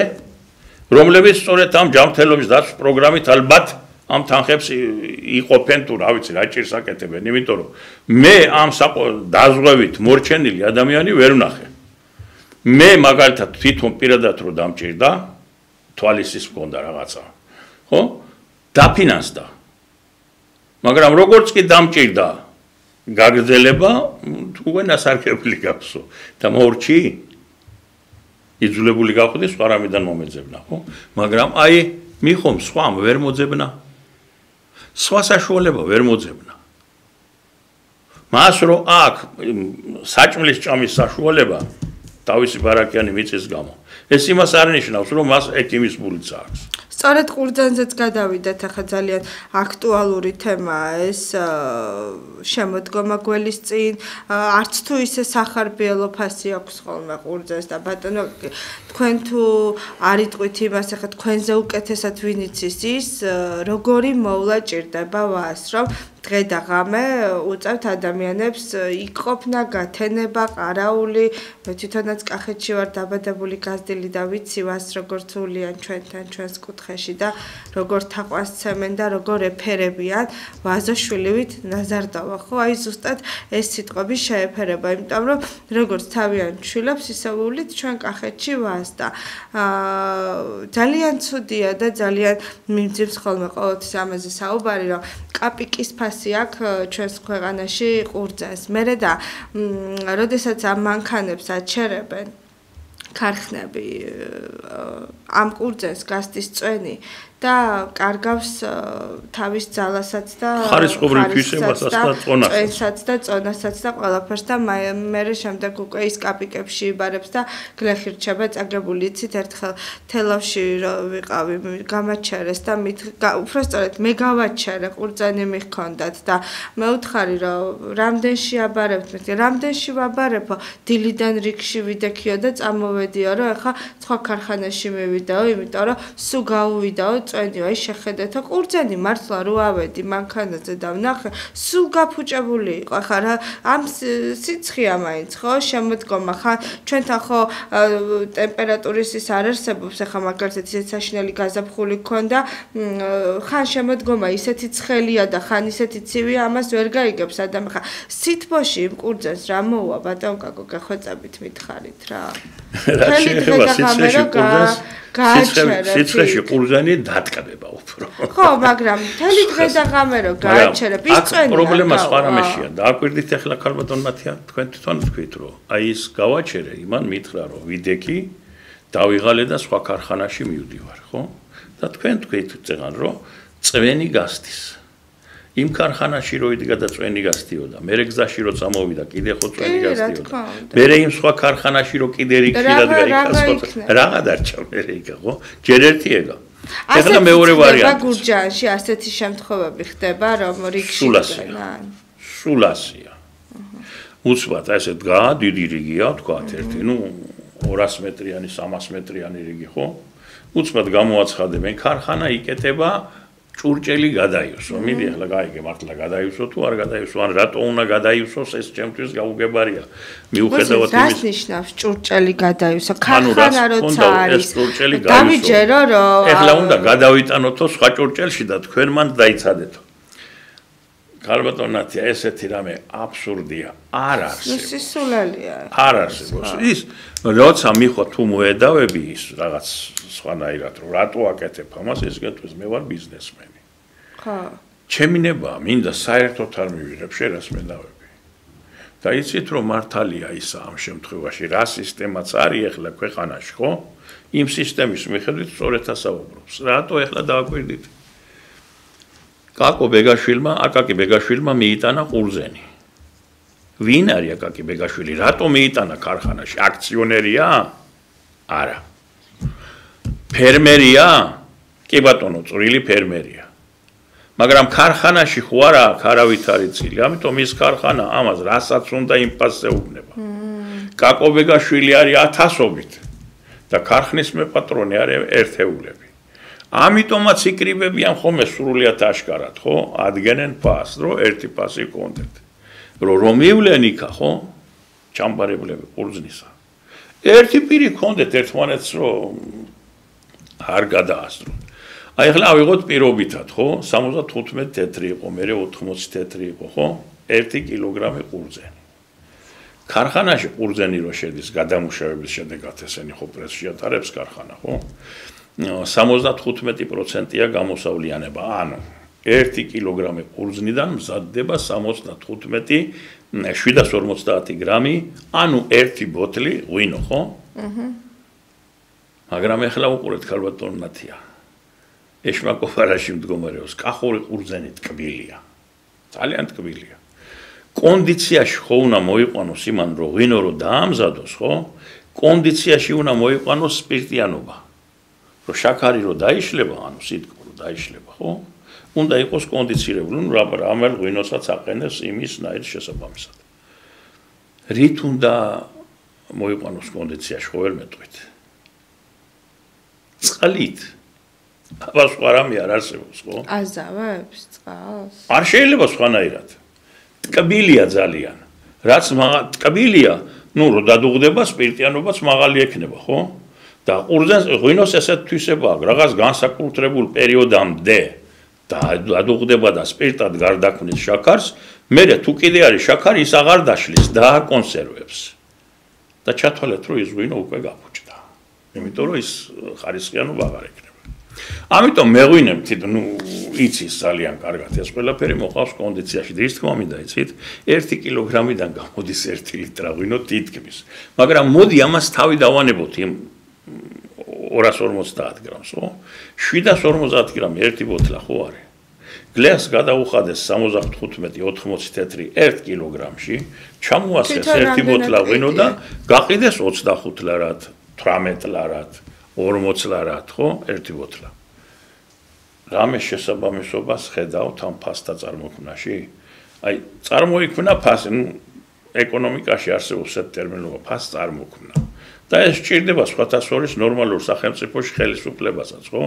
რომლებიც სწორედ ამ ჯანმრთელობის დაცვის პროგრამით ალბათ ამ თანხებს იყოფენ თუ რა ვიცი რა ჭირს აკეთებენ, იმიტომ რომ მე ამ დაზღვევით მორჩენილი ადამიანი ვერ ვნახე. მე მაგალითად თვითონ პირადად რო დამჭირდა, თვალისის მქონდა რაღაცა. ხო? დაფინანსდა. მაგრამ როგორც კი დამჭირდა გაგრძელება, უენას არქებული გახსო და მორჩი იძულებული გახვდი სხვა რამიდან მომეძებნა, ხო? მაგრამ აი მიხომ სხვამ ვერ მოძებნა. სხვა საშუალება ვერ მოძებნა. მას რო აქ საჭმლის ჭამის საშუალება თავისი ბარაკიანი მიწის გამო. ეს იმას არ ნიშნავს, რომ მას ექიმის ბულიც აქვს. სწორედ ყურძანზეც გადავიდეთ, ახლა ძალიან აქტუალური თემაა ეს შემოდგომა გველის წინ, არც თუ ისე სახარბიელო ფასი აქვს ხოლმე ყურძანს და ბატონო, თქვენ თუ არ იტყვით იმას, ახლა თქვენზე უკეთესად ვინ იცის ის, როგორი მოვლა ჭირდება ვას, რომ დღე და ღამე უწევთ ადამიანებს იყოფნა, გათენება, ყარაული, მე თვითონაც კახეთში ვარ დაბადებული, გაზრდილი და ვიცი ვას როგორ თვლიან ჩვენთან ჩვენს კუთხეში და როგორ თაყვანს ცემენ და როგორ ეფერებიან ვაზოშვილივით ნაზარდოვა, ხო? აი ზუსტად ეს სიტყვები შეეფერება, იმიტომ რომ როგორც თავიანთ შვილებს ისევულით ჩვენ კახეთში ვას და ძალიან ცუდია და ძალიან მიმძიმს ხოლმე ყოველთვის ამაზე საუბარი, რომ კაპიკის ფასი აქვს ჩვენს ქვეყანაში ყურძანს. მერე და როდესაც ამ მანქანებს აჩერებენ ქარხნები ამ ყურძანს გასდის წვენი და კარგავს თავის ძალასაც და ხარისხობრივ თვისებასაც და წონასაც და წონასაც და ყველაფერს და მერე შემდეგ უკვე ის კაპიკებში იბარებს და გლეხი რჩება წაგებული იცით ერთხელ თელავში ვიყავი გამაჩერეს და უბრალოდ მე გავაჩერე ყურძანი მიხონდათ და მე ვთხარი რომ რამდენში აბარებთ მე რამდენში ვაბარებო დილიდან რიგში ვიდექიო და წამოვედიო რომ ახლა სხვა ქარხანაში მივიდაო იმიტომ რომ სულ გავუვიდაო წვენიო აი შეხედეთო ყურძანი მართლა რო ავედი მანქანაზე და ვნახე სულ გაფუჭებული იყო ახლა რა ამ სიცხეა მაინც ხო შემოდგომა ხან ჩვენთან ხო ტემპერატურის ის არ არსებობს ახლა მაგალითად ისეთ საშინელი გაზაფხული გქონდა ხან შემოდგომა ისეთი ცხელია და ხან ისეთი ცივია ამას ვერ გაიგებს ადამიანი ხა სითბოში იმ ყურძანს რა მოუვა ბატონ კაკო გახვეწებით მითხარით რა რა შეიძლება სიცხეში ყურძანს სიცხეში ყურძანი დატკბება უფრო ხო მაგრამ მთელი დღე და ღამე რო გააჩერებ ის წვენი პრობლემა სხვა რამეშია დააკვირდით ახლა ქალბატონ მათია თქვენ თვითონ თქვით რომ აი ის გავაჩერე იმან მითხრა რომ ვიდექი დავიღალე და სხვა ქარხანაში მივდივარ ხო და თქვენ თქვით წეგან რომ წვენი გასდის იმ ქარხანაში რო იდგა და წვენი გასდიოდა მე გზაში რო წამოვიდა კიდე ხო წვენი გასდიოდა მე იმ სხვა ქარხანაში რო კიდე რიგშიდად გაიქასო რაღა დარჩა მე იქა ხო ჯერ ერთი ეგა ეხლა მეორე ვარიანტი გურჯანში ასეთი შემთხვევები ხდება რომ რიგში სულასია უცბად ესე დგა დიდი რიგია თქვა ერთი ნუ 200 მეტრიანი 300 მეტრიანი რიგი ხო უცბად გამოაცხადებენ ქარხანა იკეთება ჭურჭელი გადაივსო მიდი ახლა გაიგე მართლა გადაივსო თუ არ გადაივსო ან რატო უნდა გადაივსოს ეს ჩემთვის გაუგებარია მიუხედავად იმის რას ნიშნავს ჭურჭელი გადაივსო ქარხანა როცა არის დავიჯერო რომ ახლა უნდა გადავიტანოთო სხვა ჭურჭელში და თქვენ მან დაიცადეთო ქალბატონათია ესეთი რამე აბსურდია არ არსებობს სისულელია არ არსებობს ის როცა მიხო თუ მოედავები ის რაღაც სხვანაირად რომ რატო აკეთებ ამას ეს გეტყვის მე ვარ ბიზნესმენი ხო ჩემი ნება მინდა საერთოდ არ მივიღებ შენას მენავები და იცით რომ მართალია ისა ამ შემთხვევაში რა სისტემაც არის ახლა ქვეყანაში ხო იმ სისტემის მიხედვით სწორედ ასაუბრობს რატო ახლა დააკვირდით აკაკი ბეგაშვილმა მიიტანა ყურძენი ვინ არის აკაკი ბეგაშვილი? რატომ მიიტანა ქარხანაში? აქციონერია? არა. ფერმერია? კი ბატონო, წვრილი ფერმერია. მაგრამ ქარხანაში ხო არა აქვს არავით არის წილი, ამიტომ ის ქარხანა ამას რასაც უნდა იმ პასზე უგნება. კაკო ბეგაშვილი არის ათასობით და ქარხნის მეპატრონე არის ერთეულები. ამიტომაც იკრიბებიან ხოლმე სრულიად აშკარად, ხო? ადგენენ პასს, რომ ერთი პასი კონდეთ. რომ მივლენ იქა, ხო? ჩამბარებლები ყურძნისა. ერთი პირი კონდეთ ერთმანეთს, რომ არ გადაასწროთ. აი ახლა ავიღოთ პირობითად, ხო? 75 თეთრი იყო, მერე 80 თეთრი იყო, ხო? 1 კილოგრამი ყურძენი. ქარხანაში ყურძენი რო შედის გადამუშავების შედეგად ესენი ხო პრესში ატარებს ქარხანა, ხო? 75%-ია გამოსავლიანება, ანუ 1 კილოგრამი ყურძნიდან მზადდება 750 გრამი, ანუ 1 ბოთლი ღვინო, ხო? მაგრამ ახლა უყურეთ ქალბატონ ნათია. ეშმაკოვარაში მდგომარეობს, კახური ყურძენი ტკბილია. ძალიან ტკბილია. კონდიციაში ხო უნდა მოიყვანოს იმან, რომ ღვინო რო დაამზადოს, ხო? კონდიციაში უნდა მოიყვანოს სპირტიანობა. რომ შაქარი რო დაიშლება, ანუ სიტკბო რო დაიშლება, ხო? უნდა იყოს კონდიცირებული, ნუ რამელ ღვინოსაც აყენებს იმის ნაირ შესაბამისად. რით უნდა მოიყვანოს კონდიციაში, ხო ვერ მეტყვით? წყლით. აბა სხვა რამე არ არსებობს, ხო? აზავებს წყალს? არ შეიძლება სხვანაირად. ტკბილია ძალიან. რაც ტკბილია, ნუ რო დადუღდება, სპირტიანობაც მაღალი ექნება, ხო? და ყურძენს ღვინოს ესეთ თვისება აქვს, რაღაც განსაკუთრებულ პერიოდამდე დადუღდება და სპირტად გარდაქმნის შაქარს, მერე თუ კიდე არის შაქარი, ის აღარ დაშლის და აკონსერვებს. და ჩათვალეთ, რომ ის ღვინო უკვე გაფუჭდა. იმიტომ რომ ის ხარისხიანობა აღარ ექნება. ამიტომ მეღვინებთ, ნუ იცის ძალიან კარგად ეს ყველაფერი მოყავს კონდიციაში. ის თქმა მინდა იცით, 1 კილოგრამიდან გამოდის 1 ლიტრა ღვინო თითქმის. მაგრამ მოდი ამას თავი დავანებოთ იმ 250 გრამს, ხო? 750 გრამი ერთი ბოთლა ხო არის? გლეხს გადაუხადეს 75-80 თეთრი 1 კილოგრამში, ჩამოასხეს ერთი ბოთლა ღვინო და გაყიდეს 25 ლარად, 18 ლარად, 40 ლარად, ხო? ერთი ბოთლა. რამე შესაბამისობას ხედავთ ამ ფასთა წარმოქმნაში? აი, წარმოიქმნა ფასი, ნუ ეკონომიკაში არსებობს ეს ტერმინულობა ფასს წარმოქმნა. და ეს სჭირდება სხვათა შორის ნორმალურ სახელმწიფოში ხელისუფლებასაც, ხო?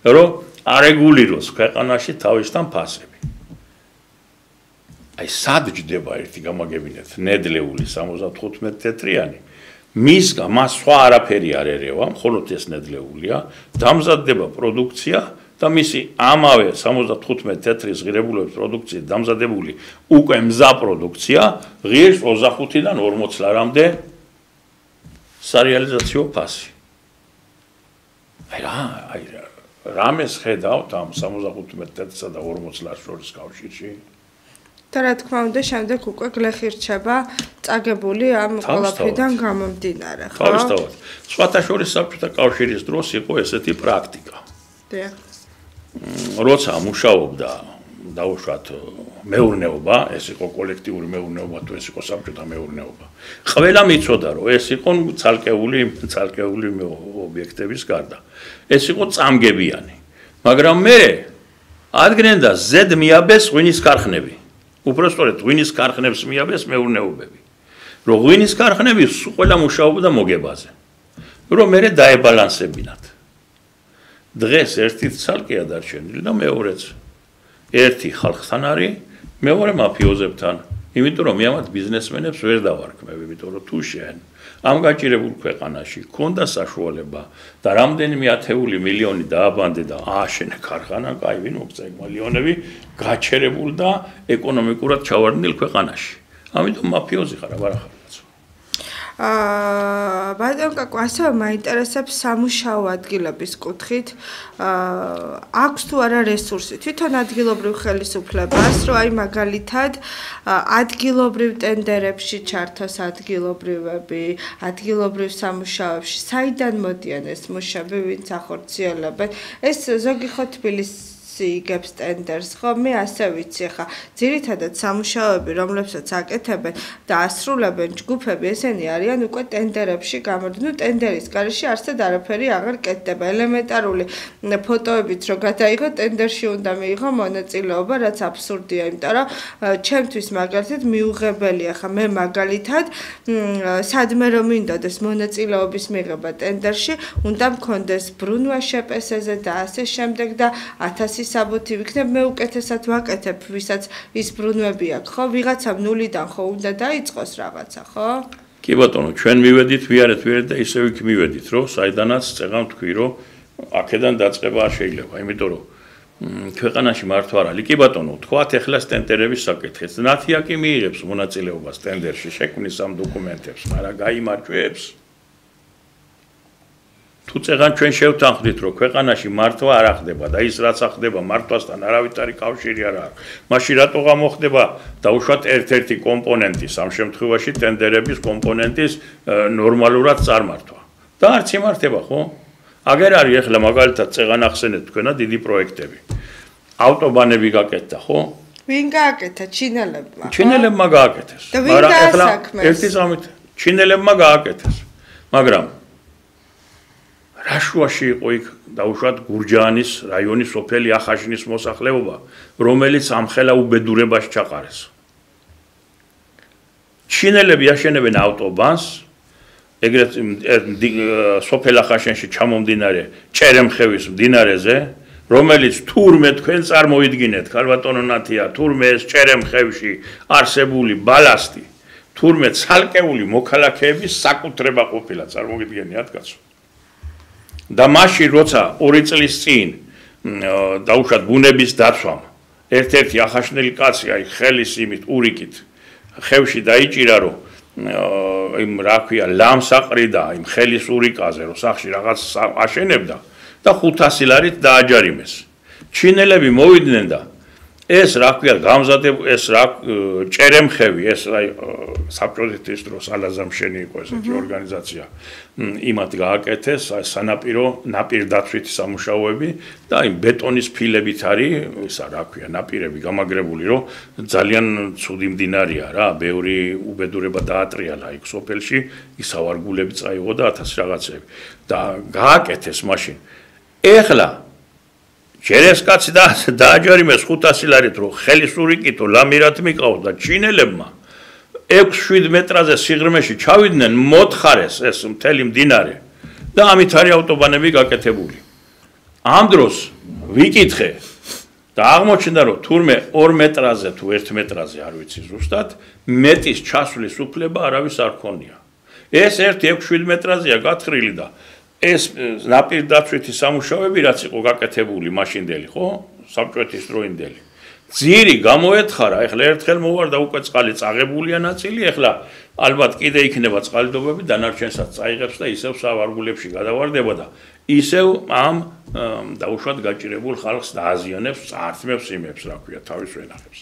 რომ არეგულიროს ქვეყანაში თავისთან ფასები. აი, სად ჯდება ერთი გამაგებინეთ, ნედლეული 75 თეთრიანი, მას სხვა არაფერი არ ერევა, მხოლოდ ეს ნედლეულია, დამზადდება პროდუქცია და მისი ამავე 75 თეთრის ღირებულების პროდუქცია დამზადებული უკვე მზა პროდუქცია ღირს 25-დან 40 ლარამდე სარეალიზაციო ფასი. აი რამეს ხედავთ ამ 75 თეთრსა და 40 ლარს შორის კავშირში? და რა თქმა უნდა, შემდეგ უკვე გლეხი რჩება წაგებული ამ ყველაფრიდან გამომდინარე, ხო? თავისთავად. სხვათა შორის საბჭოთა კავშირის დროს იყო ესეთი პრაქტიკა. დიახ. როცა მუშაობდა დაუშვათ მეურნეობა, ეს იყო კოლექტიური მეურნეობა თუ ეს იყო საბჭოთა მეურნეობა. ყველა მიცოდა, რომ ეს იყო ცალკეული ობიექტების გარდა. ეს იყო წამგებიანი. მაგრამ მე ადგენენ და ზედ მიაბეს ღვინის ქარხნები. უпростоრეთ ღვინის ქარხნებს მიაბეს მეურნეობები. რომ ღვინის ქარხნები ყველა მუშაობდა მოგებაზე. რომ მე დაებალანსებინათ. დღეს ერთით ცალკეა დარჩენილი და მეორეც. ერთი ხალხთან არის, მეორე მაფიოზებთან. იმიტომ რომ მე ამათ ბიზნესმენებს ვერ დავარქმევ, იმიტომ რომ თუ შენ ამ გაჭირებულ ქვეყანაში ქონდა საშუალება და რამდენიმე ათეული მილიონი დააბანდე და ააშენე ქარხანა, კაი ვინ მოგწე მილიონები გაჩერებულ და ეკონომიკურად ჩავარდნილ ქვეყანაში. ამიტომ მაფიოზი ხარ, არა ხარ. ბატონ კაკო, ასევე მაინტერესებს სამუშაო ადგილების კუთხით, აქვს თუ არა რესურსი თვითონ ადგილობრივ ხელისუფლებას, რომ აი მაგალითად ადგილობრივ ტენდერებში ჩართოს ადგილობრივები, ადგილობრივ სამუშაოებში, საიდან მოდიან ეს მუშები, ვინც ახორციელებენ? ეს ზოგი ხო თბილისში იგებს ტენდერს, ხო? მე ასე ვიცი, ხა ძირითადად სამუშაოები, რომლებსაც აკეთებენ და ასრულებენ ჯგუფები, ესენი არიან უკვე ტენდერებში გამორჩენილი. ნუ ტენდერის გარეშე არსად არაფერი აღარ კეთდება. ელემენტარული ფოტოებით რო გადაიღო, ტენდერში უნდა მიიღო მონაწილეობა, რაც აბსურდია, იმიტომ რომ ჩემთვის მაგალითად მიუღებელია, ხა მე მაგალითად სადმე რომ მინდოდეს მონაწილეობის მიღება ტენდერში, უნდა მქონდეს ბრუნვა შეპესეზე და ასე შემდეგ და 1000 საბუთი ვიქნებ, მე უკეთესად ვაკეთებ, ვისაც ის ბრუნვები აქვს, ხო? ვიღაცამ ნულიდან ხო უნდა დაიწყოს რაღაცა, ხო? კი ბატონო, ჩვენ მივედით, ვიარეთ და ისევ იქ მივედით, რომ საიდანაც წეღავ თქვი, რომ აქედან დაწყება არ შეიძლება, იმიტომ რომ ქვეყანაში მართვა არ არის. კი ბატონო, თქვათ ეხლა ტენდერების საკითხიც. ნათია კი მიიღებს მონაწილეობას ტენდერში, შექმნის ამ დოკუმენტებს, მაგრამ გაიმარჯვებს. თუ წეღან ჩვენ შევთანხმდით, რომ ქვეყანაში მართვა არ ხდება და ის რაც ხდება მართვასთან არავითარი კავშირი არ აქვს. მაშინ რატო გამოხდება დაუშვათ ერთ-ერთი კომპონენტის, ამ შემთხვევაში ტენდერების კომპონენტის ნორმალურად წარმართვა. და არც იმართება, ხო? აგერ არის ახლა მაგალითად წეღან ახსენეთ თქვენა დიდი პროექტები. ავტობანები გაკეთდა, ხო? ვინ გააკეთა? ჩინელებმა. ჩინელებმა გააკეთეს. მაგრამ ახლა ერთი ზამით ჩინელებმა გააკეთეს. მაგრამ რა შუაში იყო იქ დაუშვათ გურჯაანის რაიონის სოფელი ახაშინის მოსახლეობა, რომელიც ამხელა უბედურებას ჩაყარეს. ჩინელები აშენებენ ავტობანს, ეგრეთ სოფელ ახაშენში ჩამომდინარე ჭერემხევის მდინარეზე, რომელიც თურმე თქვენ წარმოიდგინეთ, ქალბატონო ნათია, თურმე ეს ჭერემხევში არსებული ბალასტი, თურმე ცალკეული მოქალაქეების საკუთრება ყოფილა, წარმოგიდგენიათ კაცო. და მაშინ როცა 2 წლის წინ დაუშვათ ბუნების დაცვამ ერთ-ერთი ახაშნელი კაცი აი ხელის იმით ურიკით ხევში დაიჭირა რომ იმ რა ქვია ლამსაყრიდა იმ ხელის ურიკაზე რომ სახში რაღაც აშენებდა და 500 ლარით დააჯარიმეს. ჩინელები მოვიდნენ და ეს რა ქვია გამზადებული ეს რა ჭერემხევი ეს აი საბჭოთა დროს ალაზამშენი იყო ესეთი ორგანიზაცია იმათ გააკეთეს სანაპირო ნაპირდაცვითი სამუშაოები და აი ბეტონის ფილებით არის ისა რა ქვია ნაპირები გამაგრებული რომ ძალიან ცუდი მდინარეა რა ბევრი უბედურება დაატრიალა იქ სოფელში ისავარგულები წაიღო და 1000 რაღაცები და გააკეთეს მაშინ ეხლა ჯერეს კაცი დააჯარიმეს 500 ლარით რომ ხელის ურიკითო ლამირად მიყავს და ჩინელებმა 6-7 მეტრაზე სიღრმეში ჩავიდნენ მოთხარეს ეს მთელი მდინარე და ამით არის ავტობანები გაკეთებული. ამ დროს ვიკითხე და აღმოჩნდა რომ თურმე 2 მეტრაზე თუ 1 მეტრაზე არ ვიცი ზუსტად მეტის ჩასვლის უფლება არავის არ ქონია. ეს 1-6-7 მეტრაზეა გათხრილი და ეს ნაპირდაცვითი სამუშაოები რაც იყო გაკეთებული მაშინდელი ხო საბჭოეთის დროინდელი ძირი გამოეთხარა ეხლა ერთხელ მოვარ და უკვე წყალი წაღებულია ნაწილი ეხლა ალბათ კიდე იქნება წყალდობები დანარჩენსაც წაიღებს და ისევ სავარგულებში გადავარდება და ისევ ამ დაუშვათ გაჭირებულ ხალხს დააზიანებს წარწმებს იმებს რა ქვია თავის ვენახებს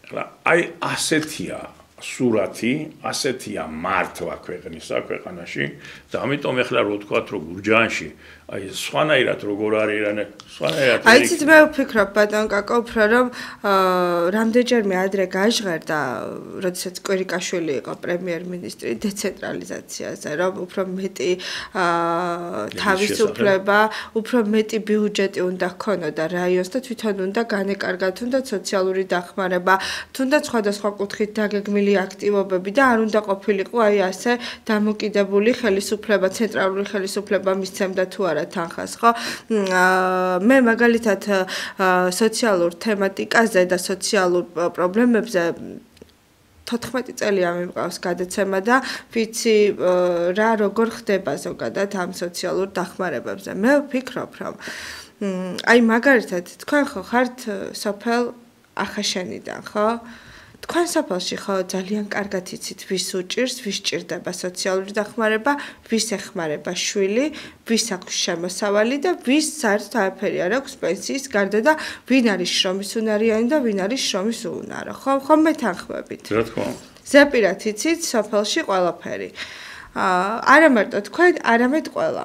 ეხლა აი ასეთია სურათი ასეთია მართვა ქვეყნისა ქვეყანაში და ამიტომ ეხლა რო თქვათ რომ გურჯაანში აი სხვანაირად როგორ არის სხვანაირად აიცით მე ვფიქრობ ბატონ კაკო უფრო რომ რამდენჯერმე ადრე გაჟღერდა როდესაც კვირიკაშვილი იყო პრემიერ-მინისტრი დეცენტრალიზაციაზე რომ უფრო მეტი თავისუფლება უფრო მეტი ბიუჯეტი უნდა ჰქონოდა რაიონს და თვითონ უნდა განეკარგათ თუნდაც სოციალური დახმარება თუნდაც სხვადასხვა კუთხით დაგეგმილი აქტივობები და არ უნდა ყოფილიყო აი ასე დამოკიდებული ხელისუფლება ცენტრალური ხელისუფლება მისცემდა თუ არა თანხას ხო მე მაგალითად სოციალურ თემატიკაზე და სოციალურ პრობლემებზე 14 წელია მიმყავს გადაცემა და ვიცი რა როგორ ხდება ზოგადად ამ სოციალურ დახმარებებზე მე ვფიქრობ რომ აი მაგალითად თქვენ ხო ხართ სოფელ ახაშენიდან ხო თქვენ სოფელში ხო ძალიან კარგად იცით ვის უჭირს, ვის ჭირდება სოციალური დახმარება, ვის ეხმარება შვილი, ვის აქვს შემოსავალი და ვის საერთოდ არაფერი არ აქვს პენსიის გარდა და ვინ არის შრომის უნარიანი და ვინ არის შრომის უუნარო. ხომ მეთანხმებით. რა თქმა უნდა. ზეპირად იცით სოფელში ყველაფერი. არა მარტო თქვენ, არამედ ყველა.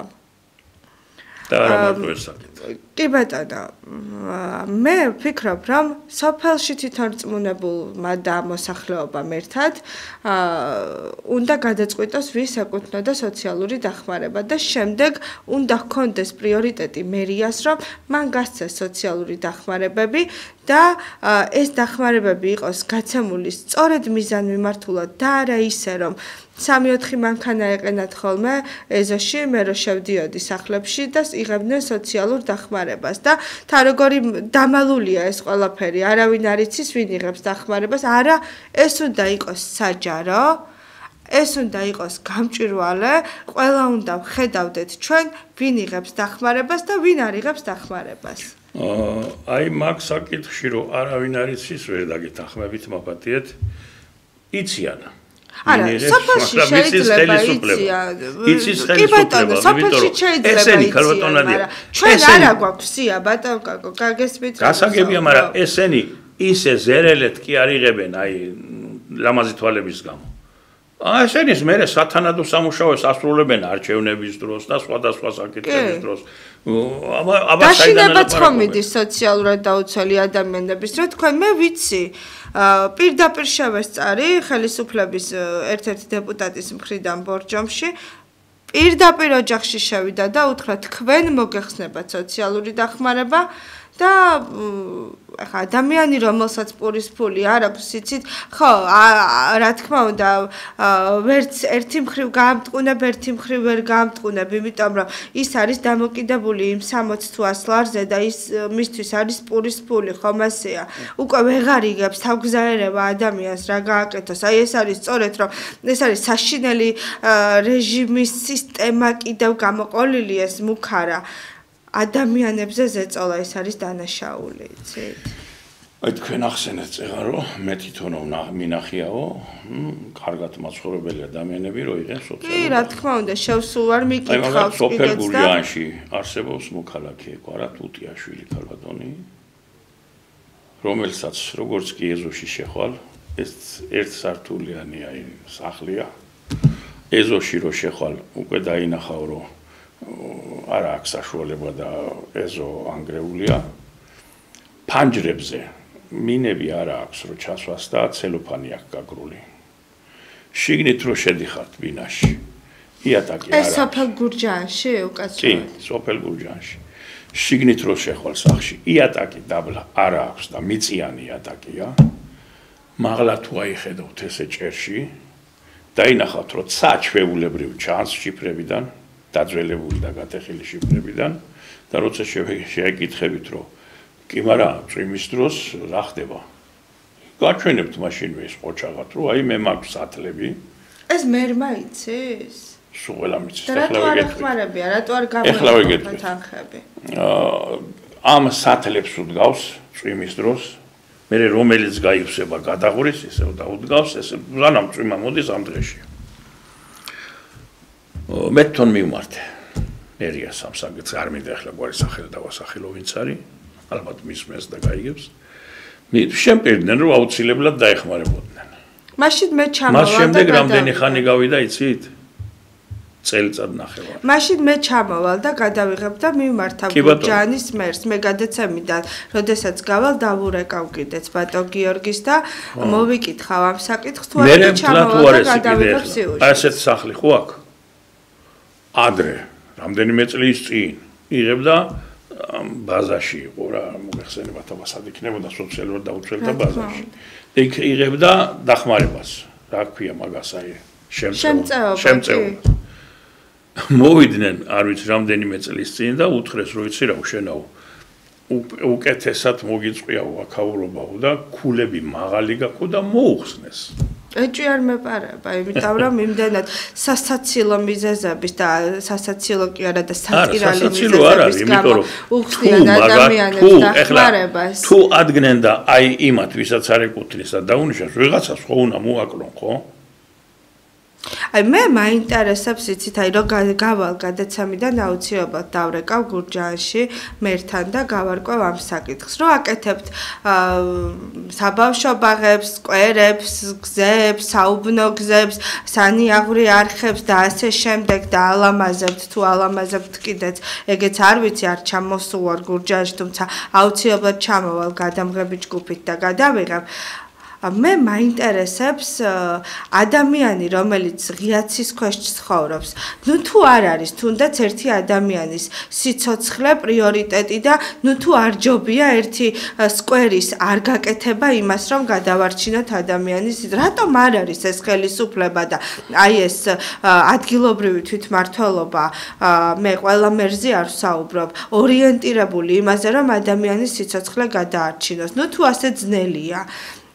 და არა მარტო ეს საკითხი. კი ბატონო, მე ვფიქრობ, რომ სოფელში თვითონ რწმუნებულმა და მოსახლეობამ ერთად უნდა გადაწყვიტოს, ვის ეკუთვნოდა სოციალური დახმარება და შემდეგ უნდა ჰქონდეს პრიორიტეტი მერიას, რომ მან გასცეს სოციალური დახმარებები და ეს დახმარებები იყოს გაცემული სწორედ მიზანმიმართულად და არა ისე, რომ 3-4 მანქანა ეყენათ ხოლმე ეზოში, მე რო შევდიოდი სახლებში და იღებდნენ სოციალურ დახმარებას და თა როგორი დამალულია ეს ყველაფერი, არავინ არ იცის ვინ იღებს დახმარებას, არა, ეს უნდა იყოს საჯარო, ეს უნდა იყოს გამჭვირვალე, ყველა უნდა ვხედავდეთ ჩვენ ვინ იღებს დახმარებას და ვინ არ იღებს დახმარებას. აი მაგ საკითხში რომ არავინ არ იცის ვერ დაგეთანხმებით მაპატიეთ, იციან. არა, სოფელში შეიძლება იციან. კი ბატონო, სოფელში შეიძლება იციან, მაგრამ ჩვენ არა გვაქვს სია, ბატონო, გაგესმით. გასაგებია, მაგრამ ესენი ისე ზერელეთ კი არ იღებენ, აი ლამაზი თვალების გამო. ესენის მერე სათანადო სამუშაოს ასრულებენ არჩევნების დროს და სხვადასხვა საკითხების დროს. აბა დაშინებაც ხომ მიდის სოციალურად დაუცველი ადამიანების, რომ თქვენ მე ვიცი პირდაპირ შევესწარი ხელისუფლების ერთ-ერთი დეპუტატის მხრიდან ბორჯომში პირდაპირ ოჯახში შევიდა და უთხრა თქვენ მოგეხსნებათ სოციალური დახმარება და ახლა ადამიანი რომელსაც პურის ფული არ აქვს იცით ხო რა თქმა უნდა ვერც ერთი მხრივ გაამტყუნებ ერთი მხრივ ვერ გაამტყუნებ იმიტომ რომ ის არის დამოკიდებული იმ 60 თუ 100 ლარზე და ის მისთვის არის პურის ფული ხომ ასეა უკვე ვეღარ იგებს თავგზაერება ადამიანს რა გააკეთოს აი ეს არის სწორედ რომ ეს არის საშინელი რეჟიმის სისტემა კიდევ გამოყოლილი ეს მუქარა ადამიანებზე ზეწოლა ეს არის დანაშაული, იცით? აი თქვენ ახსენეთ წეღარო, მე თვითონ მინახიაო, კარგად მაცხოვრებელი ადამიანები რო იღენ სოციალურ. კი, რა თქმა უნდა, შევსულ ვარ მიკითხავს კიდეც და სოფელ გურჯაანში არსებობს მოქალაქე კვარა თუტიაშვილი ქალბატონი, რომელსაც როგორც კი ეზოში შეხვალ, ეს ერთსართულიანი აი სახლია. ეზოში რო შეხვალ, უკვე დაინახავ რომ არა აქვს საშუალება და ეზო ანგრეულია ფანჯრებზე მინები არა აქვს რომ ჩასვას და ცელოფანი აქვს გაგრული შიგნით რო შედიხართ ბინაში იატაკი არა ეს სოფელ გურჯაანში უკაცრავად კი სოფელ გურჯაანში შიგნით რო შეხვალ სახლში იატაკი დაბლა არა აქვს და მიწიანი იატაკია მაღლა თუ აიხედავთ ესე ჭერში დაინახავთ რომ საჩვეულებრივ ჩანს შიფრებიდან დაძველებული და გატეხილი შიფრებიდან და როცა შეეკითხებით რომ კი მაგრამ წვიმის დროს რა ხდება გაჩვენებთ მაშინვე ეს ყოჩაღად რომ აი მე მაქვს სათლები ეს მერმა იცის სულ ყველა მიცის და რატო არ ეხმარებია რატო არ გამოიყენებთ თანხები ამ სათლებს უდგავს წვიმის დროს მე რომელიც გაიხსება გადაღურის ისევ და უდგავს ესე ზანამ წვიმა მოდის ამ დღეში მე თვითონ მივმართე მერიას ამ საკითხს არ მინდა ახლა გვარი სახელი დავასახელო ვინც არის ალბათ მისმენს და გაიგებს შემპირდნენ რომ აუცილებლად დაეხმარებოდნენ მაშინ მე ჩამოვალ მას შემდეგ რამდენი ხანი გავიდა იცით წელიწად ნახევარი მაშინ მე ჩამოვალ და გადავიღებ და მივმართავ გურჯაანის მერს მე გადაცემიდან როდესაც გავალ დავურეკავ კიდეც ბატო გიორგის და მოვიკითხავ ამ საკითხს თუ არ ჩამოვალ და გადავიღებ სიუჟეტს ასეთ სახლი ხო აქვს ადრე რამდენიმე წლის წინ იღებდა ბაზაში იყო რა მოიხსენებათ აბასად იქნებოდა სოციალურად დაუცველთა ბაზაში იქ იღებდა დახმარებას რა ქვია მაგას აი შემწეობა მოვიდნენ არ ვიცი რამდენიმე წლის წინ და უთხრეს რომ იცი რა უშენაო უკეთესად მოგიწყვიაო აქაურობაო და ქულები მაღალი გაქვს და მოუხსნეს ეჭვი არ მეპარება, იმიტომ რომ იმდენად სასაცილო მიზეზების და სასაცილო კი არა და სატირალი მიზეზების გამო უხსნიან ადამიანებს დახმარებას. თუ ადგენენ და აი იმათ, ვისაც არ ეკუთვნის და დაუნიშნავს, ვიღაცას ხო უნდა მოაკლონ, ხო? აი მე მაინტერესებს იცით აი რომ გავალ გადაცემიდან აუცილებლად დავრეკავ გურჯაანში მერთან და გავარკვევ ამ საკითხს რომ აკეთებთ საბავშვო ბაღებს, სკვერებს, გზებს, საუბნო გზებს, სანიაღვრე არხებს და ასე შემდეგ და ალამაზებთ თუ ალამაზებთ კიდეც ეგეც არ ვიცი არ ჩამოსულ ვარ გურჯაანში თუმცა აუცილებლად ჩამოვალ გადამღები ჯგუფით და გადავიღებ მე მაინტერესებს ადამიანი რომელიც ღიაცის ქვეშ ცხოვრობს ნუ თუ არ არის თუნდაც ერთი ადამიანის სიცოცხლე პრიორიტეტი და ნუ თუ არ ჯობია ერთი სკვერის არ გაკეთება იმას რომ გადავარჩინოთ ადამიანის რატომ არ არის ეს ხელისუფლება და აი ეს ადგილობრივი თვითმმართველობა მე ყველა მერზე არ ვსაუბრობ ორიენტირებული იმაზე რომ ადამიანის სიცოცხლე გადაარჩინოს ნუ თუ ასე ძნელია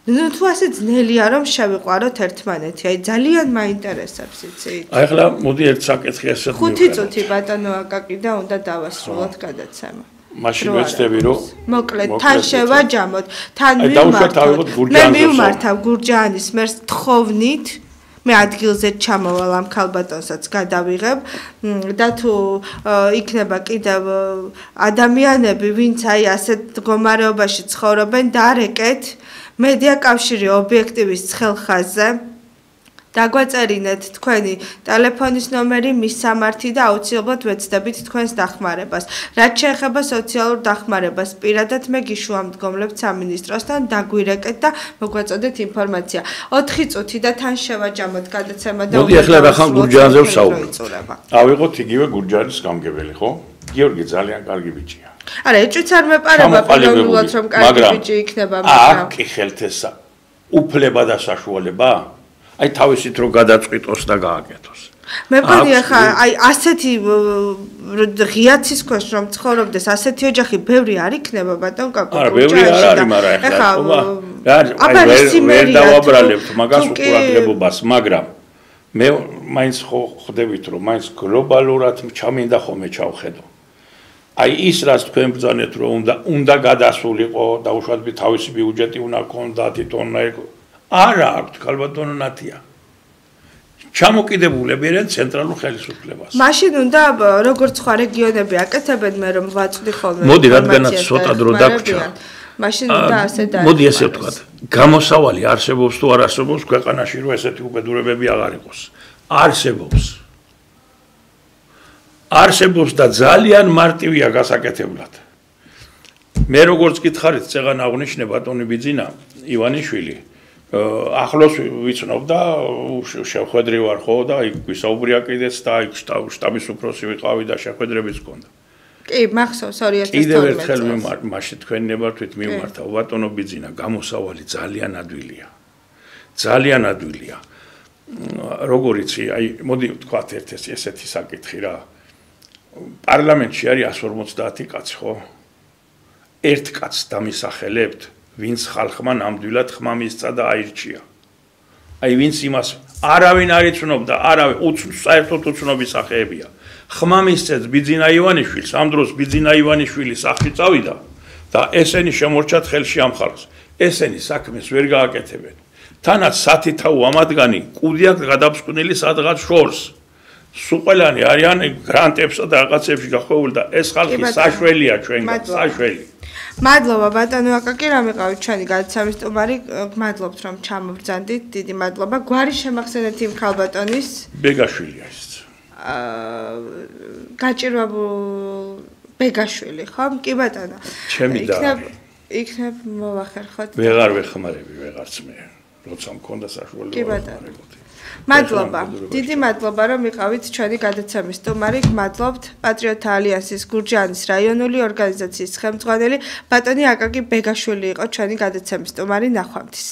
ნუ თუ ასე ძნელია რომ შევიყვაროთ ერთმანეთი აი ძალიან მაინტერესებს იცით აი ახლა მოდი ერთ საკითხი ასეთ მივხვდეთ 5 წუთი ბატონო აკაკი და უნდა დავასრულოთ გადაცემა მაშინ ვეცდები რომ მოკლედ თან შევაჯამოთ თან მივმართავ გურჯაანის მერს თხოვნით მე ადგილზე ჩამოვალ ამ ქალბატონსაც გადავიღებ და თუ იქნება კიდევ ადამიანები ვინც აი ასეთ მდგომარეობაში ცხოვრობენ დარეკეთ მედია კავშირი ობიექტივის ცხელხაზზე დაგვაწერინეთ თქვენი ტელეფონის ნომერი მის სამართი და აუცილებლად ვეცდებით თქვენს დახმარებას რაც შეეხება სოციალურ დახმარებას პირადად მე გიშუამდგომლებ სამინისტროსთან დაგვირეკეთ და მოგვაწოდეთ ინფორმაცია 4 წუთი და თან შევაჯამოთ გადაცემა და მოდი ახლა რახან გურჯაანზე ვსაუბრობ ავიღოთ იგივე გურჯაანის გამგებელი ხო გიორგი ძალიან კარგი ბიჭია არა, ეჭვიც არ მეპარება პედაგოგულად რომ კარგი ბიჭი იქნება, მაგრამ აქ ხელთ ესა უფლება და საშუალება? აი თავისით რომ გადაწყვიტოს და გააკეთოს. მე მგონი ახლა აი ასეთი ღიაცის ქვეშ რომ ცხოვრობდეს, ასეთი ოჯახი ბევრი არ იქნება ბატონ კაკო. არა, ბევრი არ არის, მაგრამ ახლა ვერ დავაბრალებთ მაგას უყურადღებობას, მაგრამ მე მაინც ხვდებით რომ მაინც გლობალურად ჩამინდა ხოლმე ჩავხედო. აი ის რაც თქვენ ბრძანეთ რომ უნდა გადასულიყო და უშუალოდ თავისი ბიუჯეტი უნდა ქონდათ თვითონა არა აქვს ქალბატონო ნათია ჩამოკიდებულები არიან ცენტრალურ ხელისუფლებას მაშინ უნდა როგორც სხვა რეგიონები აკეთებენ მე რომ ვაწვდი ხოლმე მოდი რადგანაც ცოტა დრო დაგვრჩა მაშინ უნდა ასე და მოდი ესე ვთქვათ გამოსავალი არსებობს თუ არ არსებობს ქვეყანაში რომ ესეთი უბედურებები აღარ იყოს არსებობს და ძალიან მარტივია გასაკეთებლად. მე როგორც გითხარით, წეღან აღნიშნე ბატონი ბიძინა ივანიშვილი, ახლოს ვიცნობ და შეხვედრი ვარ ხო და იქ ვისაუბრია კიდეც და იქ შტაბის უფროსი ვიყავი და შეხვედრებიც მქონდა. კი, მახსოვს 2012 წელს. კიდევ ერთხელ მაშინ თქვენ ნებართვით მიმართა ბატონო ბიძინა, გამოსავალი ძალიან ადვილია. ძალიან ადვილია. როგორიც აი მოდი ვთქვათ ესეთი საკითხი რა. პარლამენტში არის 150 კაცი ხო? ერთ კაცს დამისახელებთ, ვინც ხალხმა ნამდვილად ხმა მისცა და აირჩია. აი ვინც იმას არავინ არ იცნობდა, არავინ საერთოდ უცნობი სახეებია. ხმა მისცეს ბიძინა ივანიშვილს, ამ დროს ბიძინა ივანიშვილი სახში წავიდა და ესენი შემორჩათ ხელში ამ ხალხს. ესენი საქმეს ვერ გააკეთებენ. თანაც სათითაო ამადგანი კუდი აქვს გადაფსკვნილი სადღაც შორს. სულ ყველანი არიან გრანტებსა და რაღაცებში გახვეული და ეს ხალხი საშველია ჩვენგან, საშველი. მადლობა ბატონო აკაკი რომ იყავით ჩვენი გადაცემის სტუმარი, გმადლობთ რომ ჩამობრძანდით, დიდი მადლობა. გვარი შემახსენეთ იმ ქალბატონის ბეგაშვილია ის. გაჭირვებულ ბეგაშვილი, ხო? კი ბატონო. ჩემი და იქნებ მოვახერხოთ. ვეღარ ვეხმარები ვეღარც მე. როცა მქონდა საშუალება. კი ბატონო. მადლობა. დიდი მადლობა რომ იყავით ჩვენი გადაცემის სტუმარი. გმადლობთ პატრიოტთა ალიანსის გურჯაანის რაიონული ორგანიზაციის ხელმძღვანელი ბატონი აკაკი ბეგაშვილი იყო ჩვენი გადაცემის სტუმარი. ნახვამდის.